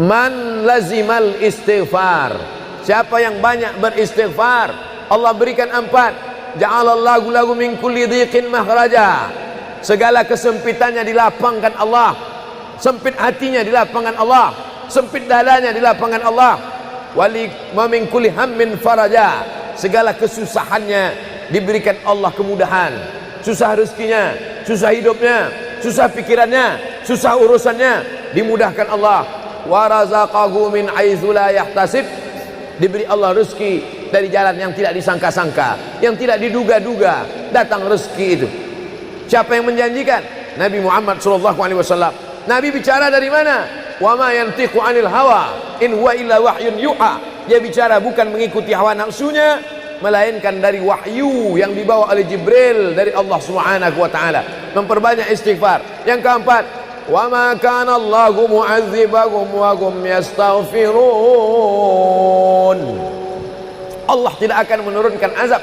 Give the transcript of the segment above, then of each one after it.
Man lazimal istighfar, siapa yang banyak beristighfar, Allah berikan 4. Ja'alallahu lahu min kulli dhiqin makhraja, segala kesempitannya dilapangkan Allah, sempit hatinya dilapangkan Allah, sempit dadanya dilapangkan Allah. Wali wa min kulli hammin faraja, segala kesusahannya diberikan Allah kemudahan. Susah rezekinya, susah hidupnya, susah pikirannya, susah urusannya, dimudahkan Allah. Wa razaqahu min haitsu la yahtasib, diberi Allah rezeki dari jalan yang tidak disangka-sangka, yang tidak diduga-duga, datang rezeki itu. Siapa yang menjanjikan? Nabi Muhammad SAW. Nabi bicara dari mana? Wa ma yantiqu 'anil hawa in huwa illa wahyun yuha. Dia bicara bukan mengikuti hawa nafsunya, melainkan dari wahyu yang dibawa oleh Jibril dari Allah Subhanahu wa taala. Memperbanyak istighfar. Yang keempat, wa ma kana Allahu mu'adzibahum wa hum yastaghfirun. Allah tidak akan menurunkan azab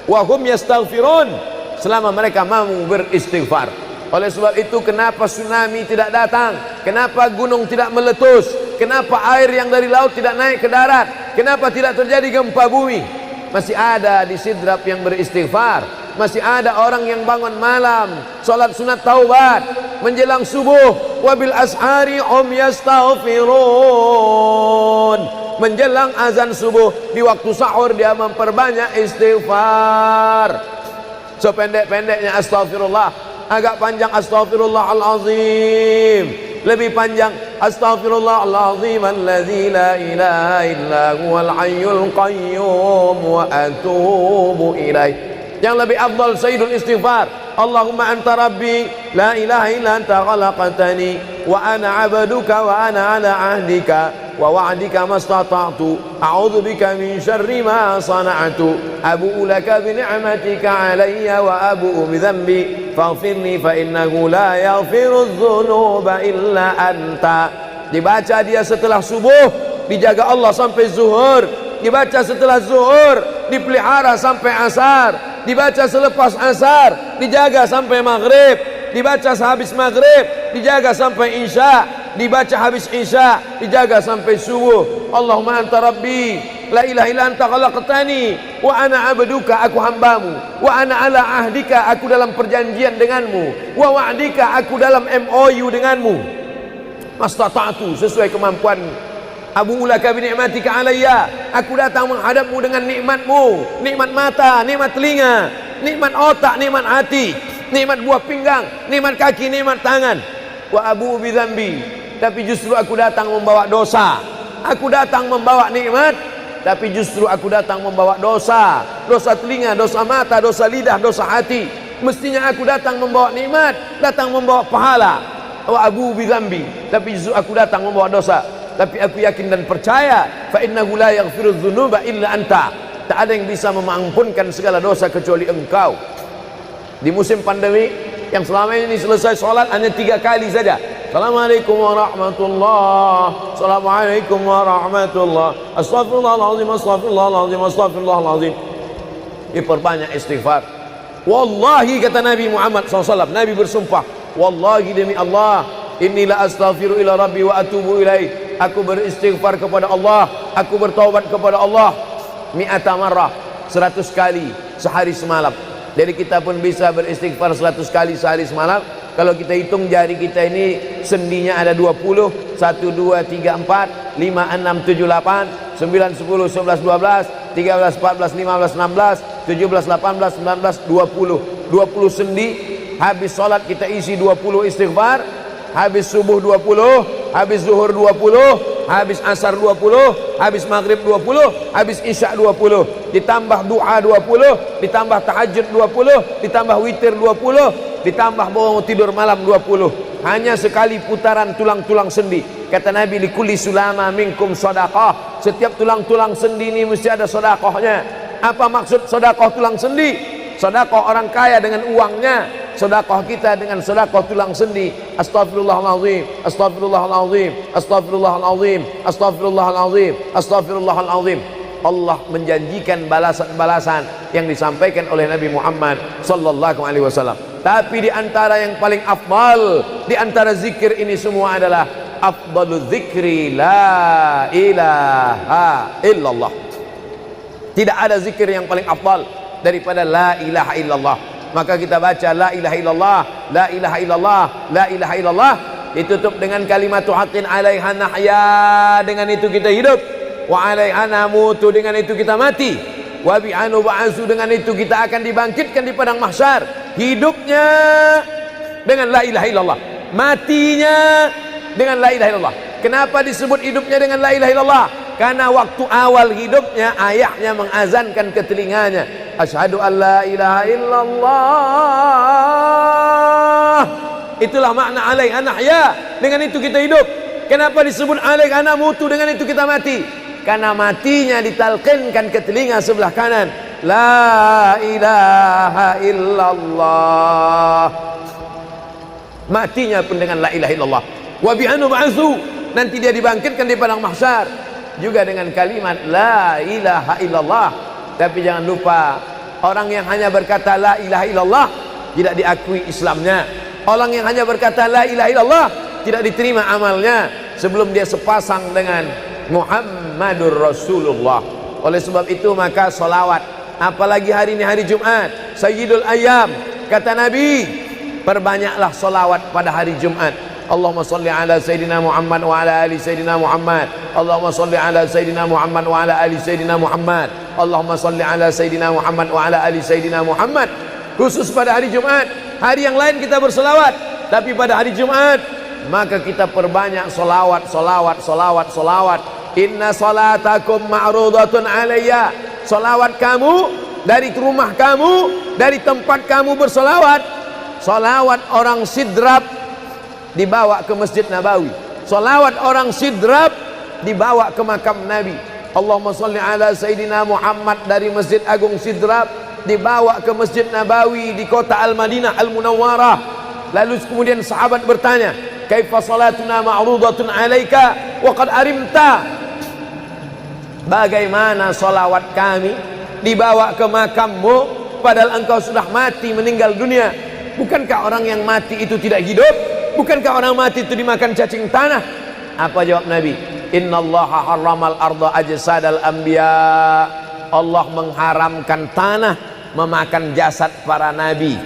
wa hum yastaghfirun selama mereka mau beristighfar. Oleh sebab itu, kenapa tsunami tidak datang? Kenapa gunung tidak meletus? Kenapa air yang dari laut tidak naik ke darat? Kenapa tidak terjadi gempa bumi? Masih ada di Sidrap yang beristighfar. Masih ada orang yang bangun malam, salat sunat taubat menjelang subuh. Wabil ashari hum yastaghfirun. Menjelang azan subuh, di waktu sahur dia memperbanyak istighfar. Sependek-pendeknya astaghfirullah, agak panjang astaghfirullahalazim, lebih panjang astaghfirullahalazim alladzi la ilaha illa huwal hayyul qayyum wa atubu ilaih. Yang lebih afdal sayyidul istighfar, Allahumma anta rabbi la ilaha illa anta khalaqtani wa ana 'abduka wa ana 'ala 'ahdika wa wa'dika mastata'tu a'udzu bika min syarri ma sana'tu abu'u laka bi ni'matika 'alayya wa abu'u bi dhanbi faghfirli fa innahu la yaghfiru dzunuba illa anta. Dibaca dia setelah subuh, dijaga Allah sampai zuhur. Dibaca setelah zuhur, dipelihara sampai asar. Dibaca selepas asar, dijaga sampai maghrib. Dibaca sehabis maghrib, dijaga sampai isya. Dibaca habis isya, dijaga sampai subuh. Allahumma anta rabbi la ilaha illa anta khalaqtani wa ana 'abduka, aku hambamu, wa ana 'ala ahdika, aku dalam perjanjian denganmu, wa wa'dika, aku dalam MOU denganmu, mastata'tu, sesuai kemampuanmu. Abu ulaka bi ni'matika alayya, aku datang menghadapmu dengan nikmatmu, nikmat mata, nikmat telinga, nikmat otak, nikmat hati, nikmat buah pinggang, nikmat kaki, nikmat tangan. Wa abu bi dzambi, tapi justru aku datang membawa dosa. Aku datang membawa nikmat, tapi justru aku datang membawa dosa. Dosa telinga, dosa mata, dosa lidah, dosa hati. Mestinya aku datang membawa nikmat, datang membawa pahala. Wa abu bi dzambi, tapi justru aku datang membawa dosa. Tapi aku yakin dan percaya, fa innahu la yaghfiru dzunuba illa anta, tak ada yang bisa mengampunkan segala dosa kecuali engkau. Di musim pandemi yang selama ini selesai sholat hanya 3 kali saja. Assalamualaikum warahmatullah, assalamualaikum warahmatullah, astaghfirullahaladzim, astaghfirullahaladzim, astaghfirullahaladzim. Diperbanyak istighfar. Wallahi, kata Nabi Muhammad SAW, Nabi bersumpah, wallahi demi Allah, inilah astaghfiru ila rabbi wa atubu ilaih. Aku beristighfar kepada Allah, aku bertaubat kepada Allah mi'ata marrah, 100 kali sehari semalam. Jadi kita pun bisa beristighfar 100 kali sehari semalam. Kalau kita hitung jari kita ini sendinya ada 20, 1, 2, 3, 4, 5, 6, 7, 8, 9, 10, 11, 12, 13, 14, 15, 16, 17, 18, 19, 20. 20 sendi. Habis sholat kita isi 20 istighfar. Habis subuh 20, habis zuhur 20, habis asar 20, habis maghrib 20, habis isya 20, ditambah doa 20, ditambah tahajud 20, ditambah witir 20, ditambah bangun tidur malam 20. Hanya sekali putaran tulang-tulang sendi. Kata Nabi, likulli sulama minkum sedekah, setiap tulang-tulang sendi ini mesti ada sedekahnya. Apa maksud sedekah tulang sendi? Sedekah orang kaya dengan uangnya, sedekah kita dengan sedekah tulang sendi. Astaghfirullahalazim, astaghfirullahalazim, astaghfirullahalazim, astaghfirullahalazim, astaghfirullahalazim. Allah menjanjikan balasan-balasan yang disampaikan oleh Nabi Muhammad sallallahu alaihi wasallam. Tapi di antara yang paling afdal di antara zikir ini semua adalah afdalu dzikri la ilaha illallah. Tidak ada zikir yang paling afdal daripada la ilaha illallah. Maka kita baca la ilaha illallah, la ilaha illallah, la ilaha illallah, ditutup dengan kalimat haqqin 'alaiha nahya, dengan itu kita hidup, wa 'alaiha namutu, dengan itu kita mati, wa bi'anu ba'su, dengan itu kita akan dibangkitkan di padang mahsyar. Hidupnya dengan la ilaha illallah, matinya dengan la ilaha illallah. Kenapa disebut hidupnya dengan la ilaha illallah? Karena waktu awal hidupnya ayahnya mengazankan ke telinganya, asyhadu an la ilaha illallah. Itulah makna alaiha nahya, dengan itu kita hidup. Kenapa disebut alaiha namutu, dengan itu kita mati? Karena matinya ditalqinkan ke telinga sebelah kanan, la ilaha illallah. Matinya pun dengan la ilaha illallah. Wa bi'anu ba'su, nanti dia dibangkitkan di padang mahsyar juga dengan kalimat la ilaha illallah. Tapi jangan lupa, orang yang hanya berkata la ilaha illallah tidak diakui Islamnya. Orang yang hanya berkata la ilaha illallah tidak diterima amalnya sebelum dia sepasang dengan Muhammadur Rasulullah. Oleh sebab itu maka solawat, apalagi hari ini hari Jumat, Sayyidul Ayyam, kata Nabi, perbanyaklah solawat pada hari Jumat. Allahumma salli ala Sayyidina Muhammad wa ala ali Sayyidina Muhammad. Allahumma salli ala Sayyidina Muhammad wa ala ali Sayyidina Muhammad. Allahumma salli ala Sayyidina Muhammad wa ala ali Sayyidina Muhammad. Khusus pada hari Jumat. Hari yang lain kita berselawat, tapi pada hari Jumat maka kita perbanyak solawat, solawat, solawat, solawat. Inna salatakum ma'rudatun alayya. Solawat kamu dari rumah kamu, dari tempat kamu bersolawat. Solawat orang sidrap dibawa ke Masjid Nabawi. Salawat orang sidrap dibawa ke makam Nabi. Allahumma salli ala Sayyidina Muhammad dari Masjid Agung Sidrap dibawa ke Masjid Nabawi di kota Al-Madinah Al-Munawwarah. Lalu kemudian sahabat bertanya, kaifa salatuna ma'rudatun alaika wa qad arimta? Bagaimana salawat kami dibawa ke makammu padahal engkau sudah mati, meninggal dunia? Bukankah orang yang mati itu tidak hidup? Bukankah orang mati itu dimakan cacing tanah? Apa jawab Nabi? Innallaha harramal arda ajsadal anbiya. Allah mengharamkan tanah memakan jasad para nabi.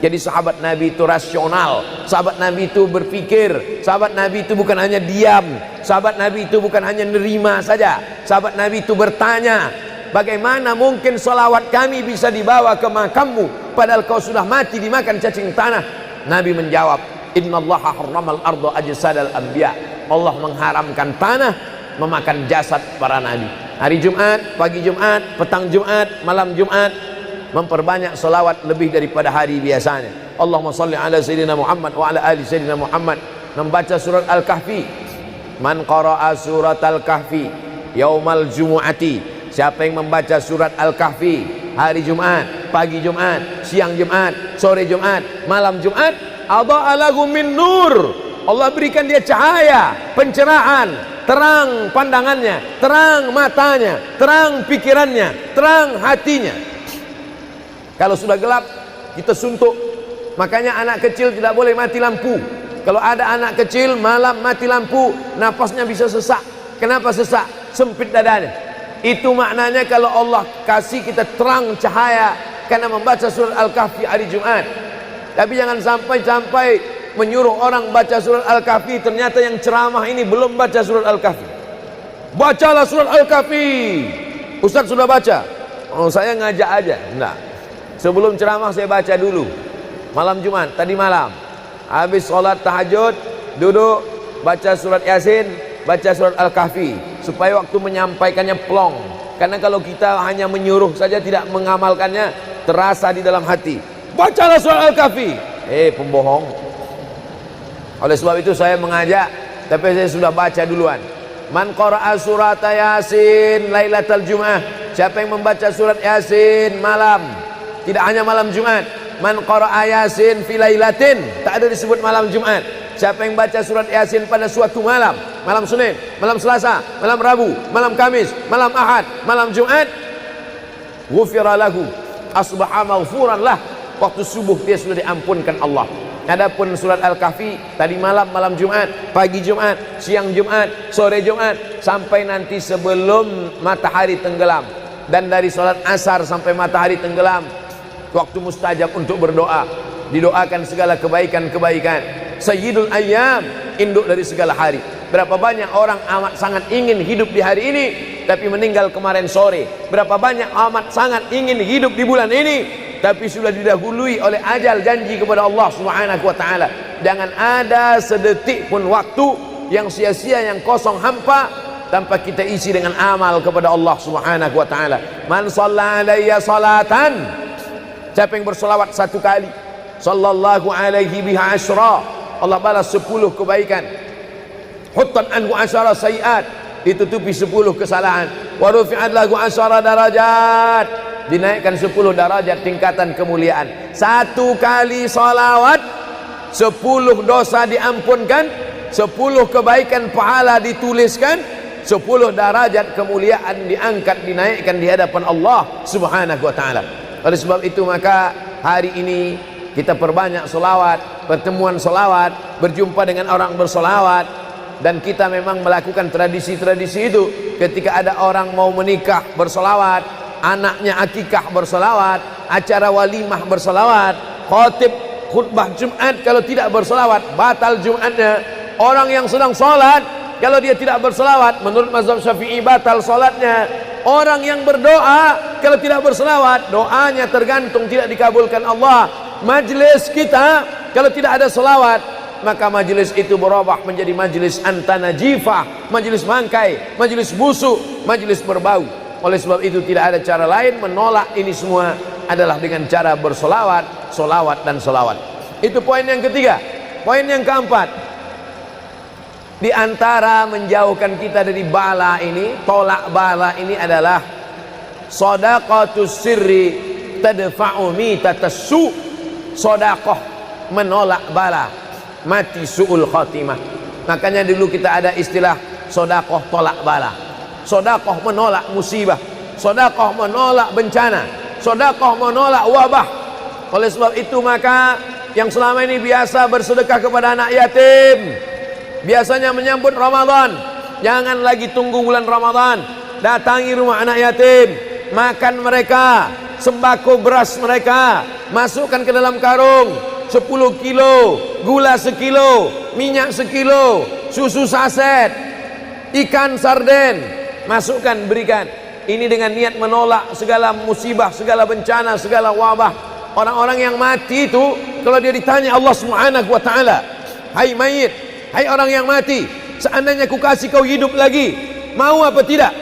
Jadi sahabat Nabi itu rasional, sahabat Nabi itu berpikir, sahabat Nabi itu bukan hanya diam, sahabat Nabi itu bukan hanya nerima saja, sahabat Nabi itu bertanya, bagaimana mungkin salawat kami bisa dibawa ke makammu padahal kau sudah mati dimakan cacing tanah? Nabi menjawab, innallaha harramal arda ajsadal anbiya. Allah mengharamkan tanah memakan jasad para nabi. Hari Jumat, pagi Jumat, petang Jumat, malam Jumat, memperbanyak salawat lebih daripada hari biasanya. Allahumma salli ala Sayyidina Muhammad wa ala ali Sayyidina Muhammad. Membaca surat Al-Kahfi. Man qara'a surat Al-Kahfi yaumal jumu'ati. Siapa yang membaca surat Al-Kahfi hari Jumat, pagi Jumat, siang Jumat, sore Jumat, malam Jumat, adha'a lahu min nur. Allah berikan dia cahaya, pencerahan, terang pandangannya, terang matanya, terang pikirannya, terang hatinya. Kalau sudah gelap, kita suntuk. Makanya anak kecil tidak boleh mati lampu. Kalau ada anak kecil malam mati lampu, napasnya bisa sesak. Kenapa sesak? Sempit dadanya. Itu maknanya kalau Allah kasih kita terang cahaya karena membaca surat Al-Kahfi hari Jumat. Tapi jangan sampai menyuruh orang baca surat Al-Kahfi, ternyata yang ceramah ini belum baca surat Al-Kahfi. Bacalah surat Al-Kahfi. Ustaz sudah baca. Oh, saya ngajak aja. Enggak. Sebelum ceramah saya baca dulu. Malam Jumat, tadi malam. Habis sholat tahajud, duduk, baca surat Yasin, baca surat Al-Kahfi. Supaya waktu menyampaikannya plong. Karena kalau kita hanya menyuruh saja tidak mengamalkannya, terasa di dalam hati. Bacalah surat Al-Kahfi. Pembohong. Oleh sebab itu saya mengajak, tapi saya sudah baca duluan. Man qara'a surat Yasin lailatal Jum'ah. Siapa yang membaca surat Yasin malam, tidak hanya malam Jumat. Man qara'a Yasin fi lailatin, tak ada disebut malam Jumat. Siapa yang baca surat Yasin pada suatu malam, malam Senin, malam Selasa, malam Rabu, malam Kamis, malam Ahad, malam Jumat, ghufira lahu, asbaha maghfuran lah. Waktu subuh dia sudah diampunkan Allah. Adapun surat Al-Kahfi tadi malam, malam Jumat, pagi Jumat, siang Jumat, sore Jumat, sampai nanti sebelum matahari tenggelam. Dan dari salat asar sampai matahari tenggelam, waktu mustajab untuk berdoa, didoakan segala kebaikan-kebaikan. Sayyidul ayyam, induk dari segala hari. Berapa banyak orang amat sangat ingin hidup di hari ini tapi meninggal kemarin sore. Berapa banyak amat sangat ingin hidup di bulan ini tapi sudah didahului oleh ajal, janji kepada Allah Subhanahu wa taala. Jangan ada sedetik pun waktu yang sia-sia, yang kosong hampa tanpa kita isi dengan amal kepada Allah Subhanahu wa taala. Man shalla alayya salatan, siapa yang bersolawat satu kali, sallallahu alaihi biha asyra, Allah balas 10 kebaikan. Huttan anhu asyara sayiat, ditutupi 10 kesalahan. Wa rufi'at lahu asyara darajat, dinaikkan 10 darajat tingkatan kemuliaan. Satu kali salawat 10 dosa diampunkan, 10 kebaikan pahala dituliskan, 10 derajat kemuliaan diangkat, dinaikkan di hadapan Allah Subhanahu wa taala. Oleh sebab itu maka hari ini kita perbanyak selawat, pertemuan selawat, berjumpa dengan orang berselawat. Dan kita memang melakukan tradisi-tradisi itu. Ketika ada orang mau menikah berselawat, anaknya akikah berselawat, acara walimah berselawat, khatib khutbah Jumat kalau tidak berselawat batal Jumatnya. Orang yang sedang sholat kalau dia tidak berselawat, menurut mazhab Syafi'i batal sholatnya. Orang yang berdoa kalau tidak berselawat, doanya tergantung tidak dikabulkan Allah. Majlis kita kalau tidak ada selawat, maka majlis itu berubah menjadi majlis antanajifah, majlis mangkai, majlis busuk, majlis berbau. Oleh sebab itu tidak ada cara lain menolak ini semua adalah dengan cara bersolawat, solawat dan solawat. Itu poin yang ketiga. Poin yang keempat, di antara menjauhkan kita dari bala ini, tolak bala ini adalah shadaqatus sirri tadfa'u mitatassu. Sedekah menolak bala, mati su'ul khatimah. Makanya dulu kita ada istilah sedekah tolak bala. Sedekah menolak musibah, sedekah menolak bencana, sedekah menolak wabah. Oleh sebab itu maka yang selama ini biasa bersedekah kepada anak yatim, biasanya menyambut Ramadan, jangan lagi tunggu bulan Ramadan, datangi rumah anak yatim, makan mereka, sembako beras mereka, masukkan ke dalam karung 10 kilo, gula sekilo, minyak sekilo, susu saset, ikan sarden, masukkan, berikan. Ini dengan niat menolak segala musibah, segala bencana, segala wabah. Orang-orang yang mati itu kalau dia ditanya Allah Subhanahu wa taala, hai mayit, hai orang yang mati, seandainya ku kasih kau hidup lagi, mau apa tidak?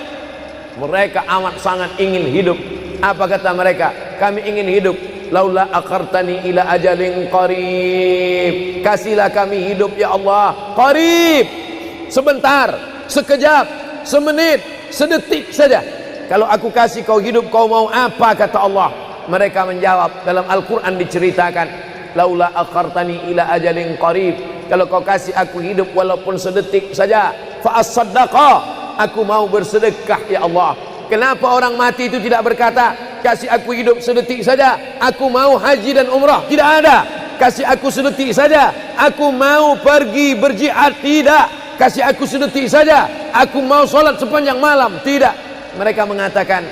Mereka amat sangat ingin hidup. Apa kata mereka? Kami ingin hidup. Laula akhartani ila ajalin qarib, kasihlah kami hidup ya Allah qarib, sebentar, sekejap, semenit, sedetik saja. Kalau aku kasih kau hidup, kau mau apa? Kata Allah. Mereka menjawab, dalam Al-Quran diceritakan, laula akhartani ila ajalin qarib, kalau kau kasih aku hidup walaupun sedetik saja, fa as-saddaqa, aku mau bersedekah ya Allah. Kenapa orang mati itu tidak berkata, kasih aku hidup sedetik saja, aku mau haji dan umrah? Tidak ada. Kasih aku sedetik saja, aku mau pergi berjihad? Tidak. Kasih aku sedetik saja, aku mau sholat sepanjang malam? Tidak. Mereka mengatakan,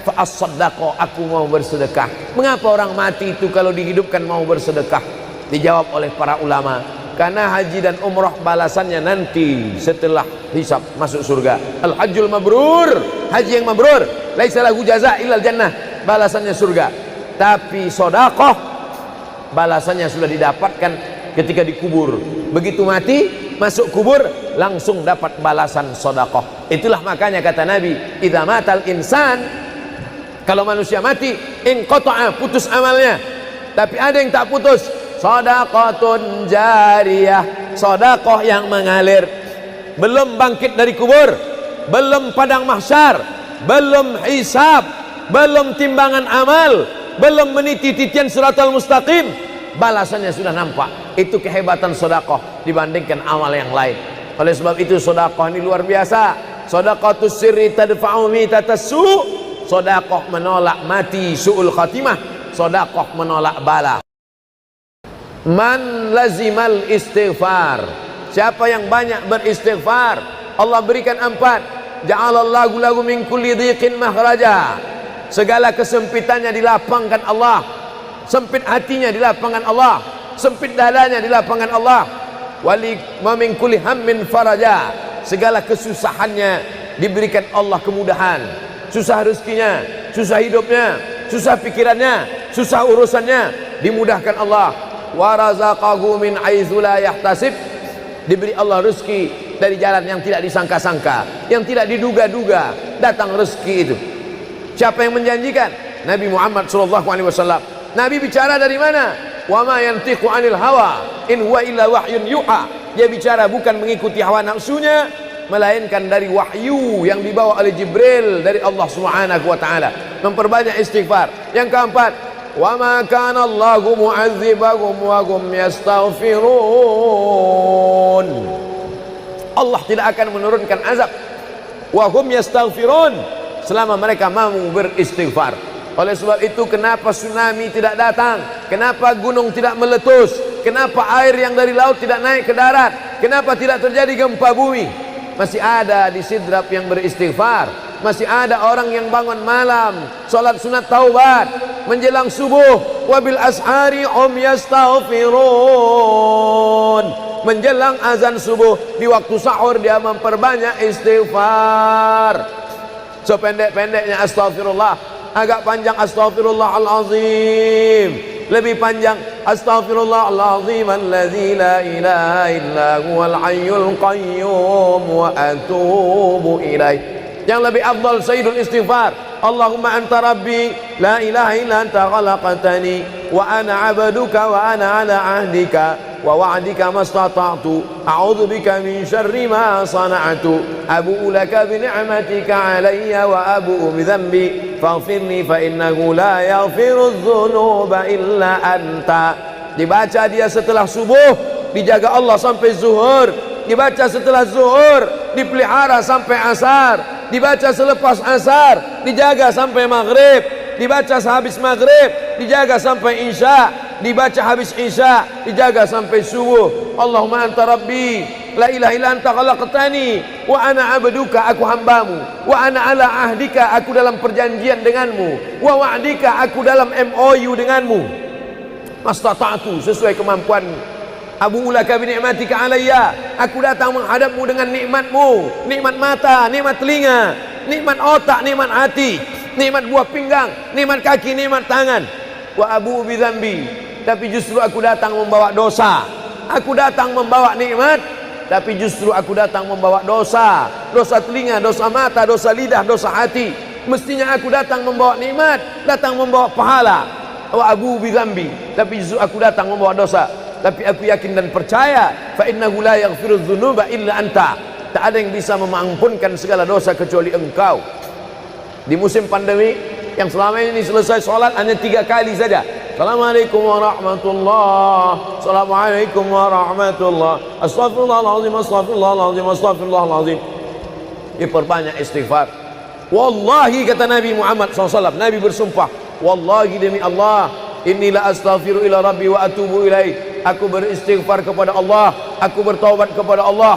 fa as-saddaqa, aku mau bersedekah. Mengapa orang mati itu kalau dihidupkan mau bersedekah? Dijawab oleh para ulama, karena haji dan umrah balasannya nanti setelah hisab masuk surga. Al-hajjul mabrur, haji yang mabrur, laisa lahu jaza illal jannah, balasannya surga. Tapi sedekah balasannya sudah didapatkan ketika dikubur. Begitu mati masuk kubur langsung dapat balasan sedekah. Itulah makanya kata Nabi, idza matal insan, kalau manusia mati, inqata'a, putus amalnya. Tapi ada yang tak putus, shadaqatun jariyah, sedekah yang mengalir. Belum bangkit dari kubur, belum padang mahsyar, belum hisab, belum timbangan amal, belum meniti titian siratal mustaqim, balasannya sudah nampak. Itu kehebatan sedekah dibandingkan amal yang lain. Oleh sebab itu sedekah ini luar biasa. Shadaqatus sirri tadfa'u mitatassu, sedekah menolak mati su'ul khatimah, sedekah menolak bala. Man lazimal istighfar, siapa yang banyak beristighfar, Allah berikan 4. Ja'alallahu lahu min kulli dhiqin makhraja, segala kesempitannya dilapangkan Allah, sempit hatinya dilapangkan Allah, sempit dadanya dilapangkan Allah. Wali min kulli hammin faraja, segala kesusahannya diberikan Allah kemudahan. Susah rezekinya, susah hidupnya, susah pikirannya, susah urusannya, dimudahkan Allah. Wa razaqahu min haitsu la yahtasib, diberi Allah rezeki dari jalan yang tidak disangka-sangka, yang tidak diduga-duga, datang rezeki itu. Siapa yang menjanjikan? Nabi Muhammad SAW. Nabi bicara dari mana? Wa ma yantiqu 'anil hawa in huwa illa wahyun yuha. Dia bicara bukan mengikuti hawa nafsunya, melainkan dari wahyu yang dibawa oleh Jibril dari Allah Subhanahu wa taala. Memperbanyak istighfar. Yang keempat, wa ma kana Allahu mu'adzibahum wa hum yastaghfirun. Allah tidak akan menurunkan azab wa hum yastaghfirun selama mereka mau beristighfar. Oleh sebab itu, kenapa tsunami tidak datang? Kenapa gunung tidak meletus? Kenapa air yang dari laut tidak naik ke darat? Kenapa tidak terjadi gempa bumi? Masih ada di Sidrap yang beristighfar. Masih ada orang yang bangun malam, salat sunat taubat menjelang subuh. Wabil ashari yastaghfirun. Menjelang azan subuh, di waktu sahur dia memperbanyak istighfar. Sependek-pendeknya astaghfirullah, agak panjang astaghfirullahalazim, lebih panjang astaghfirullahalazim alladzi la ilaha illa huwal hayyul qayyum wa atubu ilaih. Yang lebih afdal sayyidul istighfar, Allahumma anta rabbi la ilaha illa anta khalaqtani wa ana 'abduka wa ana 'ala 'ahdika wa wa'dika mastata'tu a'udzu bika min syarri ma sana'tu abu'u laka bi ni'matika 'alayya wa abu'u bi dhanbi faghfirli fa innahu la yaghfiru dzunuba illa anta. Dibaca dia setelah subuh, dijaga Allah sampai zuhur. Dibaca setelah zuhur, dipelihara sampai asar. Dibaca selepas asar, dijaga sampai maghrib. Dibaca sehabis maghrib, dijaga sampai isya. Dibaca habis isya, dijaga sampai subuh. Allahumma anta rabbi la ilaha illa anta khalaqtani wa ana 'abduka, aku hambamu, wa ana 'ala ahdika, aku dalam perjanjian denganmu, wa wa'dika, aku dalam MOU denganmu, mastata'tu, sesuai kemampuanmu. Abu ulaka bi ni'matika alayya, aku datang menghadapmu dengan nikmatmu, nikmat mata, nikmat telinga, nikmat otak, nikmat hati, nikmat buah pinggang, nikmat kaki, nikmat tangan. Wa abu bi dzambi, tapi justru aku datang membawa dosa. Aku datang membawa nikmat, tapi justru aku datang membawa dosa. Dosa telinga, dosa mata, dosa lidah, dosa hati. Mestinya aku datang membawa nikmat, datang membawa pahala. Wa abu bi dzambi, tapi justru aku datang membawa dosa. Tapi aku yakin dan percaya, fa innahu la yaghfiru dzunuba illa anta, tak ada yang bisa mengampunkan segala dosa kecuali engkau. Di musim pandemi yang selama ini selesai sholat hanya 3 kali saja. Assalamualaikum warahmatullahi, assalamualaikum warahmatullahi, astaghfirullahaladzim, astaghfirullahaladzim, astaghfirullahaladzim. Diperbanyak istighfar. Wallahi, kata Nabi Muhammad SAW, Nabi bersumpah, wallahi demi Allah, inilah astaghfiru ila rabbi wa atubu ilaih. Aku beristighfar kepada Allah, aku bertaubat kepada Allah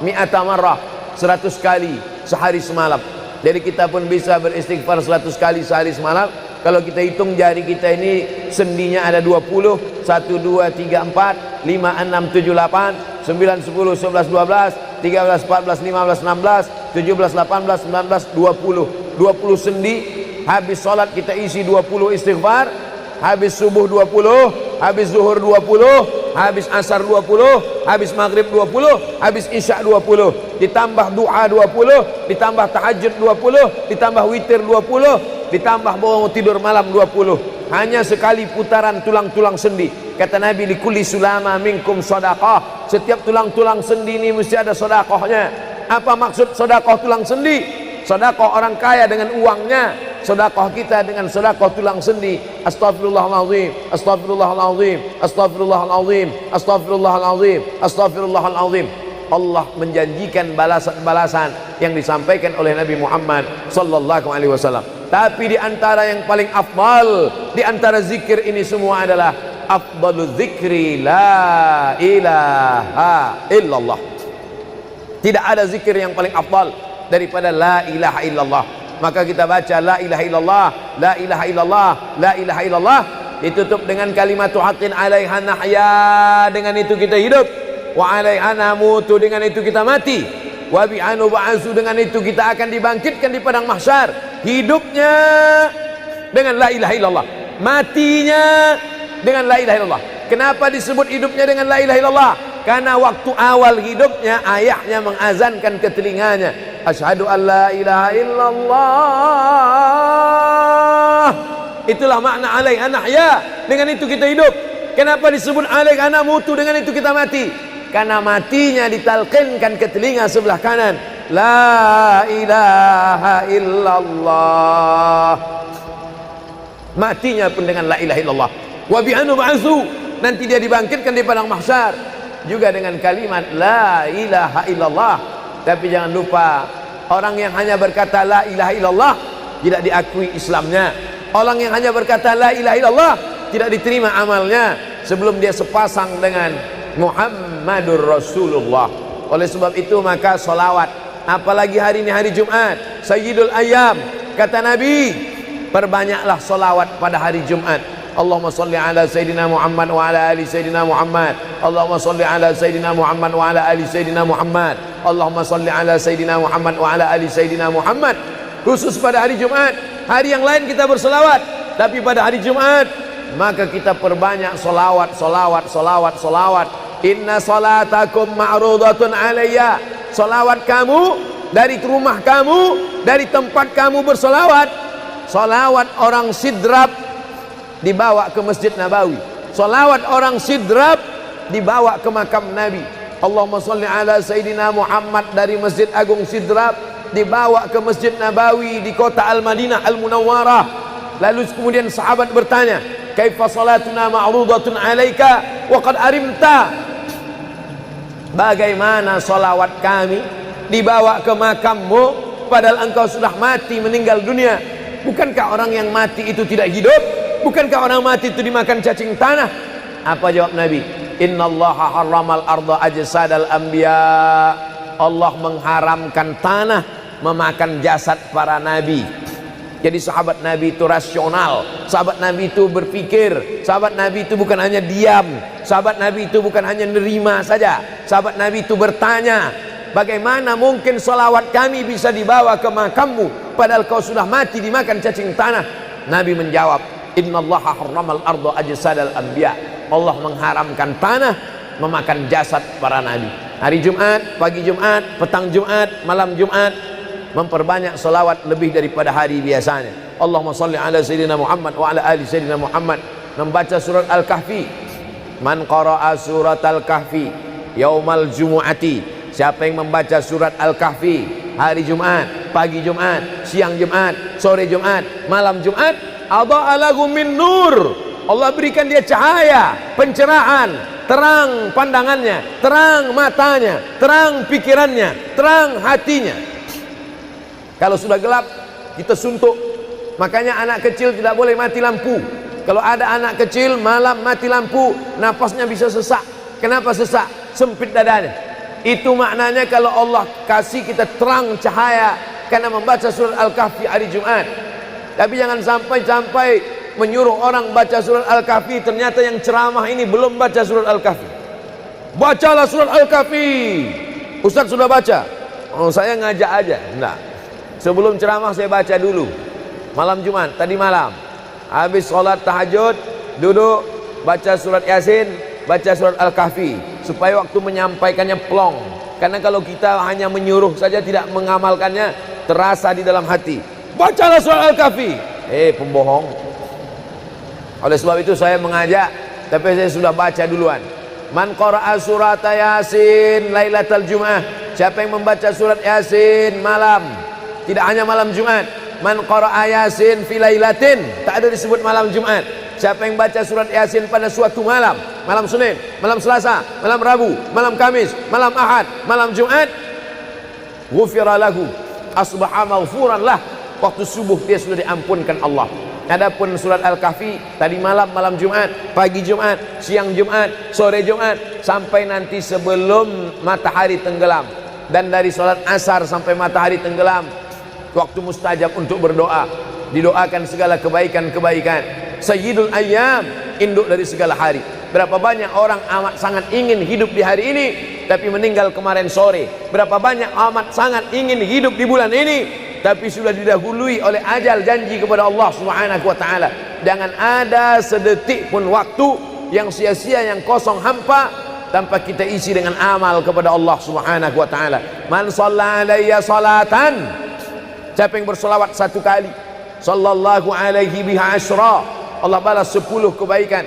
mi'ata marrah, 100 kali sehari semalam. Jadi kita pun bisa beristighfar 100 kali sehari semalam. Kalau kita hitung jari kita ini sendinya ada 20, 1, 2, 3, 4, 5, 6, 7, 8, 9, 10, 11, 12, 13, 14, 15, 16, 17, 18, 19, 20. 20 sendi. Habis sholat kita isi 20 istighfar. Habis subuh 20, habis zuhur 20, habis asar 20, habis maghrib 20, habis isya 20, ditambah doa 20, ditambah tahajud 20, ditambah witir 20, ditambah bangun tidur malam 20. Hanya sekali putaran tulang-tulang sendi. Kata Nabi, likulli sulama minkum sedekah, setiap tulang-tulang sendi ini mesti ada sedekahnya. Apa maksud sedekah tulang sendi? Sedekah orang kaya dengan uangnya, sedekah kita dengan sedekah tulang sendi. Astaghfirullahalazim, astaghfirullahalazim, astaghfirullahalazim, astaghfirullahalazim, astaghfirullahalazim. Allah menjanjikan balasan-balasan yang disampaikan oleh Nabi Muhammad sallallahu alaihi wasallam. Tapi di antara yang paling afdal di antara zikir ini semua adalah afdalu dzikri la ilaha illallah. Tidak ada zikir yang paling afdal daripada la ilaha illallah. Maka kita baca la ilaha illallah, la ilaha illallah, la ilaha illallah, ditutup dengan kalimat haqqin 'alaiha nahya, dengan itu kita hidup, wa 'alaiha namutu, dengan itu kita mati, wa bi'anu ba'su, dengan itu kita akan dibangkitkan di padang mahsyar. Hidupnya dengan la ilaha illallah, matinya dengan la ilaha illallah. Kenapa disebut hidupnya dengan la ilaha illallah? Karena waktu awal hidupnya ayahnya mengazankan ke telinganya, asyhadu an la ilaha illallah. Itulah makna alaiha nahya, dengan itu kita hidup. Kenapa disebut alaiha namutu, dengan itu kita mati? Karena matinya ditalqinkan ke telinga sebelah kanan, la ilaha illallah. Matinya pun dengan la ilaha illallah. Wa bi'anu ba'su, nanti dia dibangkitkan di padang mahsyar juga dengan kalimat la ilaha illallah. Tapi jangan lupa, orang yang hanya berkata la ilaha illallah tidak diakui Islamnya. Orang yang hanya berkata la ilaha illallah tidak diterima amalnya sebelum dia sepasang dengan Muhammadur Rasulullah. Oleh sebab itu maka solawat, apalagi hari ini hari Jumat, Sayyidul Ayyam, kata Nabi, perbanyaklah solawat pada hari Jumat. Allahumma salli ala Sayyidina Muhammad wa ala ali Sayyidina Muhammad. Allahumma salli ala Sayyidina Muhammad wa ala ali Sayyidina Muhammad. Allahumma salli ala Sayyidina Muhammad wa ala ali Sayyidina Muhammad. Khusus pada hari Jumat. Hari yang lain kita berselawat, tapi pada hari Jumat maka kita perbanyak solawat, solawat, solawat, solawat. Inna salatakum ma'rudatun alayya. Solawat kamu dari rumah kamu, dari tempat kamu bersolawat. Solawat orang sidrap dibawa ke Masjid Nabawi. Salawat orang sidrap dibawa ke makam Nabi. Allahumma salli ala Sayyidina Muhammad dari Masjid Agung Sidrap dibawa ke Masjid Nabawi di kota Al-Madinah Al-Munawwarah. Lalu kemudian sahabat bertanya, kaifa salatuna ma'rudatun alaika wa qad arimta? Bagaimana salawat kami dibawa ke makammu padahal engkau sudah mati, meninggal dunia? Bukankah orang yang mati itu tidak hidup? Bukankah orang mati itu dimakan cacing tanah? Apa jawab Nabi? Innallaha harramal arda ajsadal anbiya. Allah mengharamkan tanah memakan jasad para nabi. Jadi sahabat Nabi itu rasional, sahabat Nabi itu berpikir, sahabat Nabi itu bukan hanya diam, sahabat Nabi itu bukan hanya nerima saja, sahabat Nabi itu bertanya, bagaimana mungkin salawat kami bisa dibawa ke makammu padahal kau sudah mati dimakan cacing tanah? Nabi menjawab, innallaha harramal arda ajsadal anbiya. Allah mengharamkan tanah memakan jasad para nabi. Hari Jumat, pagi Jumat, petang Jumat, malam Jumat, memperbanyak salawat lebih daripada hari biasanya. Allahumma salli ala Sayyidina Muhammad wa ala ali Sayyidina Muhammad. Membaca surat Al-Kahfi. Man qara'a surat Al-Kahfi yaumal jumu'ati. Siapa yang membaca surat Al-Kahfi hari Jumat, pagi Jumat, siang Jumat, sore Jumat, malam Jumat, adha'a lahu min nur. Allah berikan dia cahaya, pencerahan, terang pandangannya, terang matanya, terang pikirannya, terang hatinya. Kalau sudah gelap, kita suntuk. Makanya anak kecil tidak boleh mati lampu. Kalau ada anak kecil malam mati lampu, napasnya bisa sesak. Kenapa sesak? Sempit dadanya. Itu maknanya kalau Allah kasih kita terang cahaya karena membaca surat Al-Kahfi hari Jumat. Tapi jangan sampai menyuruh orang baca surat Al-Kahfi, ternyata yang ceramah ini belum baca surat Al-Kahfi. Bacalah surat Al-Kahfi. Ustaz sudah baca. Oh, saya ngajak aja. Enggak. Sebelum ceramah saya baca dulu. Malam Jumat, tadi malam. Habis sholat tahajud, duduk, baca surat Yasin, baca surat Al-Kahfi. Supaya waktu menyampaikannya plong. Karena kalau kita hanya menyuruh saja tidak mengamalkannya, terasa di dalam hati. Bacalah surat Al-Kahfi. Pembohong. Oleh sebab itu saya mengajak, tapi saya sudah baca duluan. Man qara'a surat Yasin lailatal Jum'ah. Siapa yang membaca surat Yasin malam, tidak hanya malam Jumat. Man qara'a Yasin fi lailatin, tak ada disebut malam Jumat. Siapa yang baca surat Yasin pada suatu malam, malam Senin, malam Selasa, malam Rabu, malam Kamis, malam Ahad, malam Jumat, ghufira lahu, asbaha maghfuran lah. Waktu subuh dia sudah diampunkan Allah. Adapun surat Al-Kahfi tadi malam, malam Jumat, pagi Jumat, siang Jumat, sore Jumat, sampai nanti sebelum matahari tenggelam. Dan dari salat asar sampai matahari tenggelam, waktu mustajab untuk berdoa, didoakan segala kebaikan-kebaikan. Sayyidul ayyam, induk dari segala hari. Berapa banyak orang amat sangat ingin hidup di hari ini, tapi meninggal kemarin sore. Berapa banyak amat sangat ingin hidup di bulan ini, tapi sudah didahului oleh ajal, janji kepada Allah Subhanahu wa taala. Jangan ada sedetik pun waktu yang sia-sia, yang kosong hampa, tanpa kita isi dengan amal kepada Allah Subhanahu wa taala. Man shalla alayya salatan, siapa yang bersolawat satu kali, sallallahu alaihi biha asyra, Allah balas 10 kebaikan.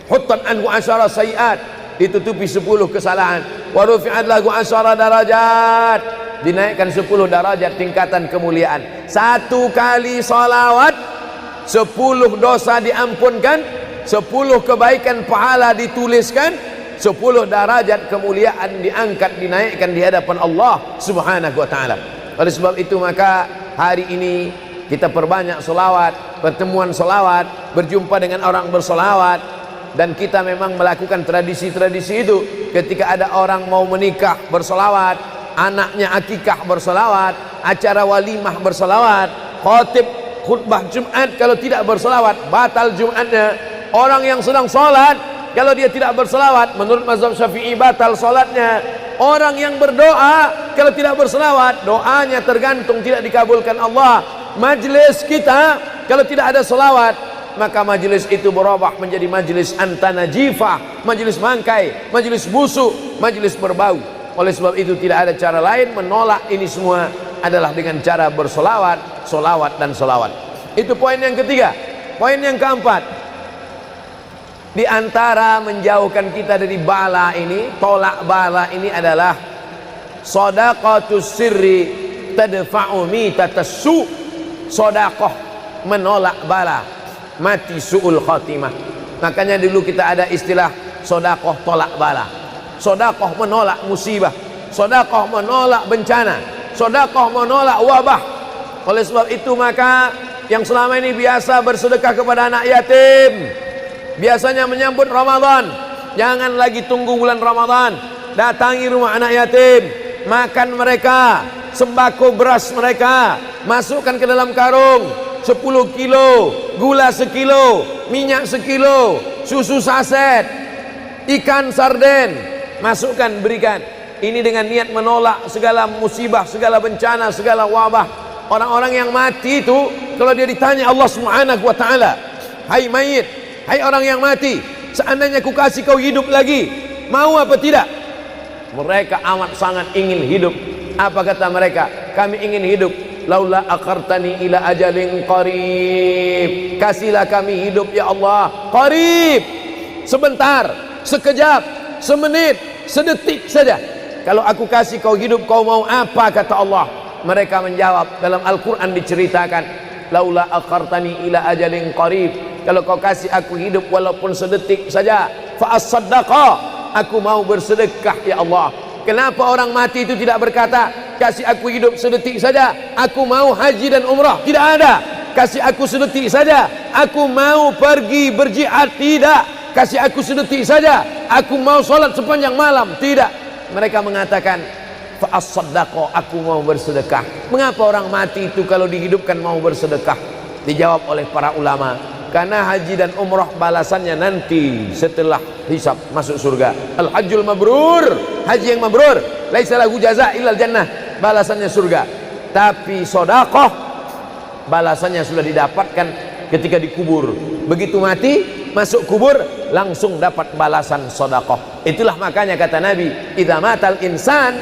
Huttan anhu asyara sayiat, ditutupi 10 kesalahan. Wa rufi'at lahu asyara darajat, dinaikkan 10 darajat tingkatan kemuliaan. Satu kali salawat 10 dosa diampunkan, 10 kebaikan pahala dituliskan, 10 derajat kemuliaan diangkat, dinaikkan di hadapan Allah Subhanahu wa taala. Oleh sebab itu maka hari ini kita perbanyak selawat, pertemuan selawat, berjumpa dengan orang berselawat. Dan kita memang melakukan tradisi-tradisi itu. Ketika ada orang mau menikah berselawat, anaknya akikah berselawat, acara walimah berselawat, khotib khutbah Jumat kalau tidak berselawat batal Jumatnya. Orang yang sedang sholat kalau dia tidak berselawat, menurut mazhab Syafi'i batal sholatnya. Orang yang berdoa kalau tidak berselawat, doanya tergantung tidak dikabulkan Allah. Majlis kita kalau tidak ada selawat, maka majlis itu berubah menjadi majlis antanajifah, majlis mangkai, majlis busuk, majlis berbau. Oleh sebab itu tidak ada cara lain menolak ini semua adalah dengan cara bersolawat, solawat dan solawat. Itu poin yang ketiga. Poin yang keempat, di antara menjauhkan kita dari bala ini, tolak bala ini adalah shadaqatus sirri tadfa'u mitatassu. Sedekah menolak bala, mati su'ul khatimah. Makanya dulu kita ada istilah sedekah tolak bala, sedekah menolak musibah, sedekah menolak bencana, sedekah menolak wabah. Oleh sebab itu maka yang selama ini biasa bersedekah kepada anak yatim, biasanya menyambut Ramadan, jangan lagi tunggu bulan Ramadan, datangi rumah anak yatim, makan mereka, sembako beras mereka, masukkan ke dalam karung 10 kilo, gula sekilo, minyak sekilo, susu saset, ikan sarden, masukkan, berikan. Ini dengan niat menolak segala musibah, segala bencana, segala wabah. Orang-orang yang mati itu kalau dia ditanya Allah Subhanahu wa taala, hai mayit, hai orang yang mati, seandainya ku kasih kau hidup lagi, mau apa tidak? Mereka amat sangat ingin hidup. Apa kata mereka? Kami ingin hidup. Laula akhartani ila ajalin qarib, kasihlah kami hidup ya Allah qarib, sebentar, sekejap, semenit, sedetik saja. Kalau aku kasih kau hidup, kau mau apa? Kata Allah. Mereka menjawab, dalam Al-Quran diceritakan, laula akhartani ila ajalin qarib, kalau kau kasih aku hidup walaupun sedetik saja, fa as-saddaqa, aku mau bersedekah ya Allah. Kenapa orang mati itu tidak berkata, kasih aku hidup sedetik saja, aku mau haji dan umrah? Tidak ada. Kasih aku sedetik saja, aku mau pergi berjihad? Tidak. Kasih aku sedetik saja, aku mau sholat sepanjang malam? Tidak. Mereka mengatakan, fa as-saddaqa, aku mau bersedekah. Mengapa orang mati itu kalau dihidupkan mau bersedekah? Dijawab oleh para ulama, karena haji dan umrah balasannya nanti setelah hisab masuk surga. Al-hajjul mabrur, haji yang mabrur, laisa lahu jaza illal jannah, balasannya surga. Tapi sedekah balasannya sudah didapatkan ketika dikubur. Begitu mati masuk kubur langsung dapat balasan sedekah. Itulah makanya kata Nabi, idza matal insan,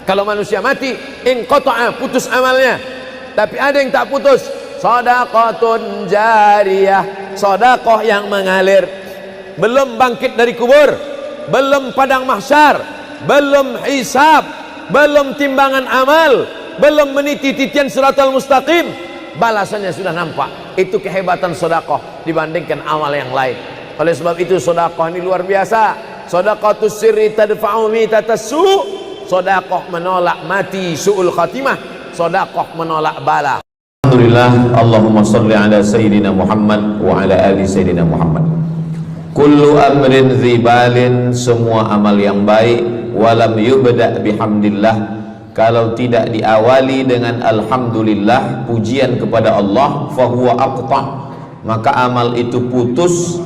kalau manusia mati, inqata'a, putus amalnya. Tapi ada yang tak putus, shadaqatun jariyah, sedekah yang mengalir. Belum bangkit dari kubur, belum padang mahsyar, belum hisab, belum timbangan amal, belum meniti titian siratal mustaqim, balasannya sudah nampak. Itu kehebatan sedekah dibandingkan amal yang lain. Oleh sebab itu sedekah ini luar biasa. Shadaqatus sirri tadfa'u mitatassu, sedekah menolak mati su'ul khatimah, sedekah menolak bala. Alhamdulillah, Allahumma salli ala Sayyidina Muhammad wa ala ali Sayyidina Muhammad. Kullu amrin zibalin, semua amal yang baik, walam yubda' bihamdillah, kalau tidak diawali dengan alhamdulillah, pujian kepada Allah, fahuwa aqta', maka amal itu putus.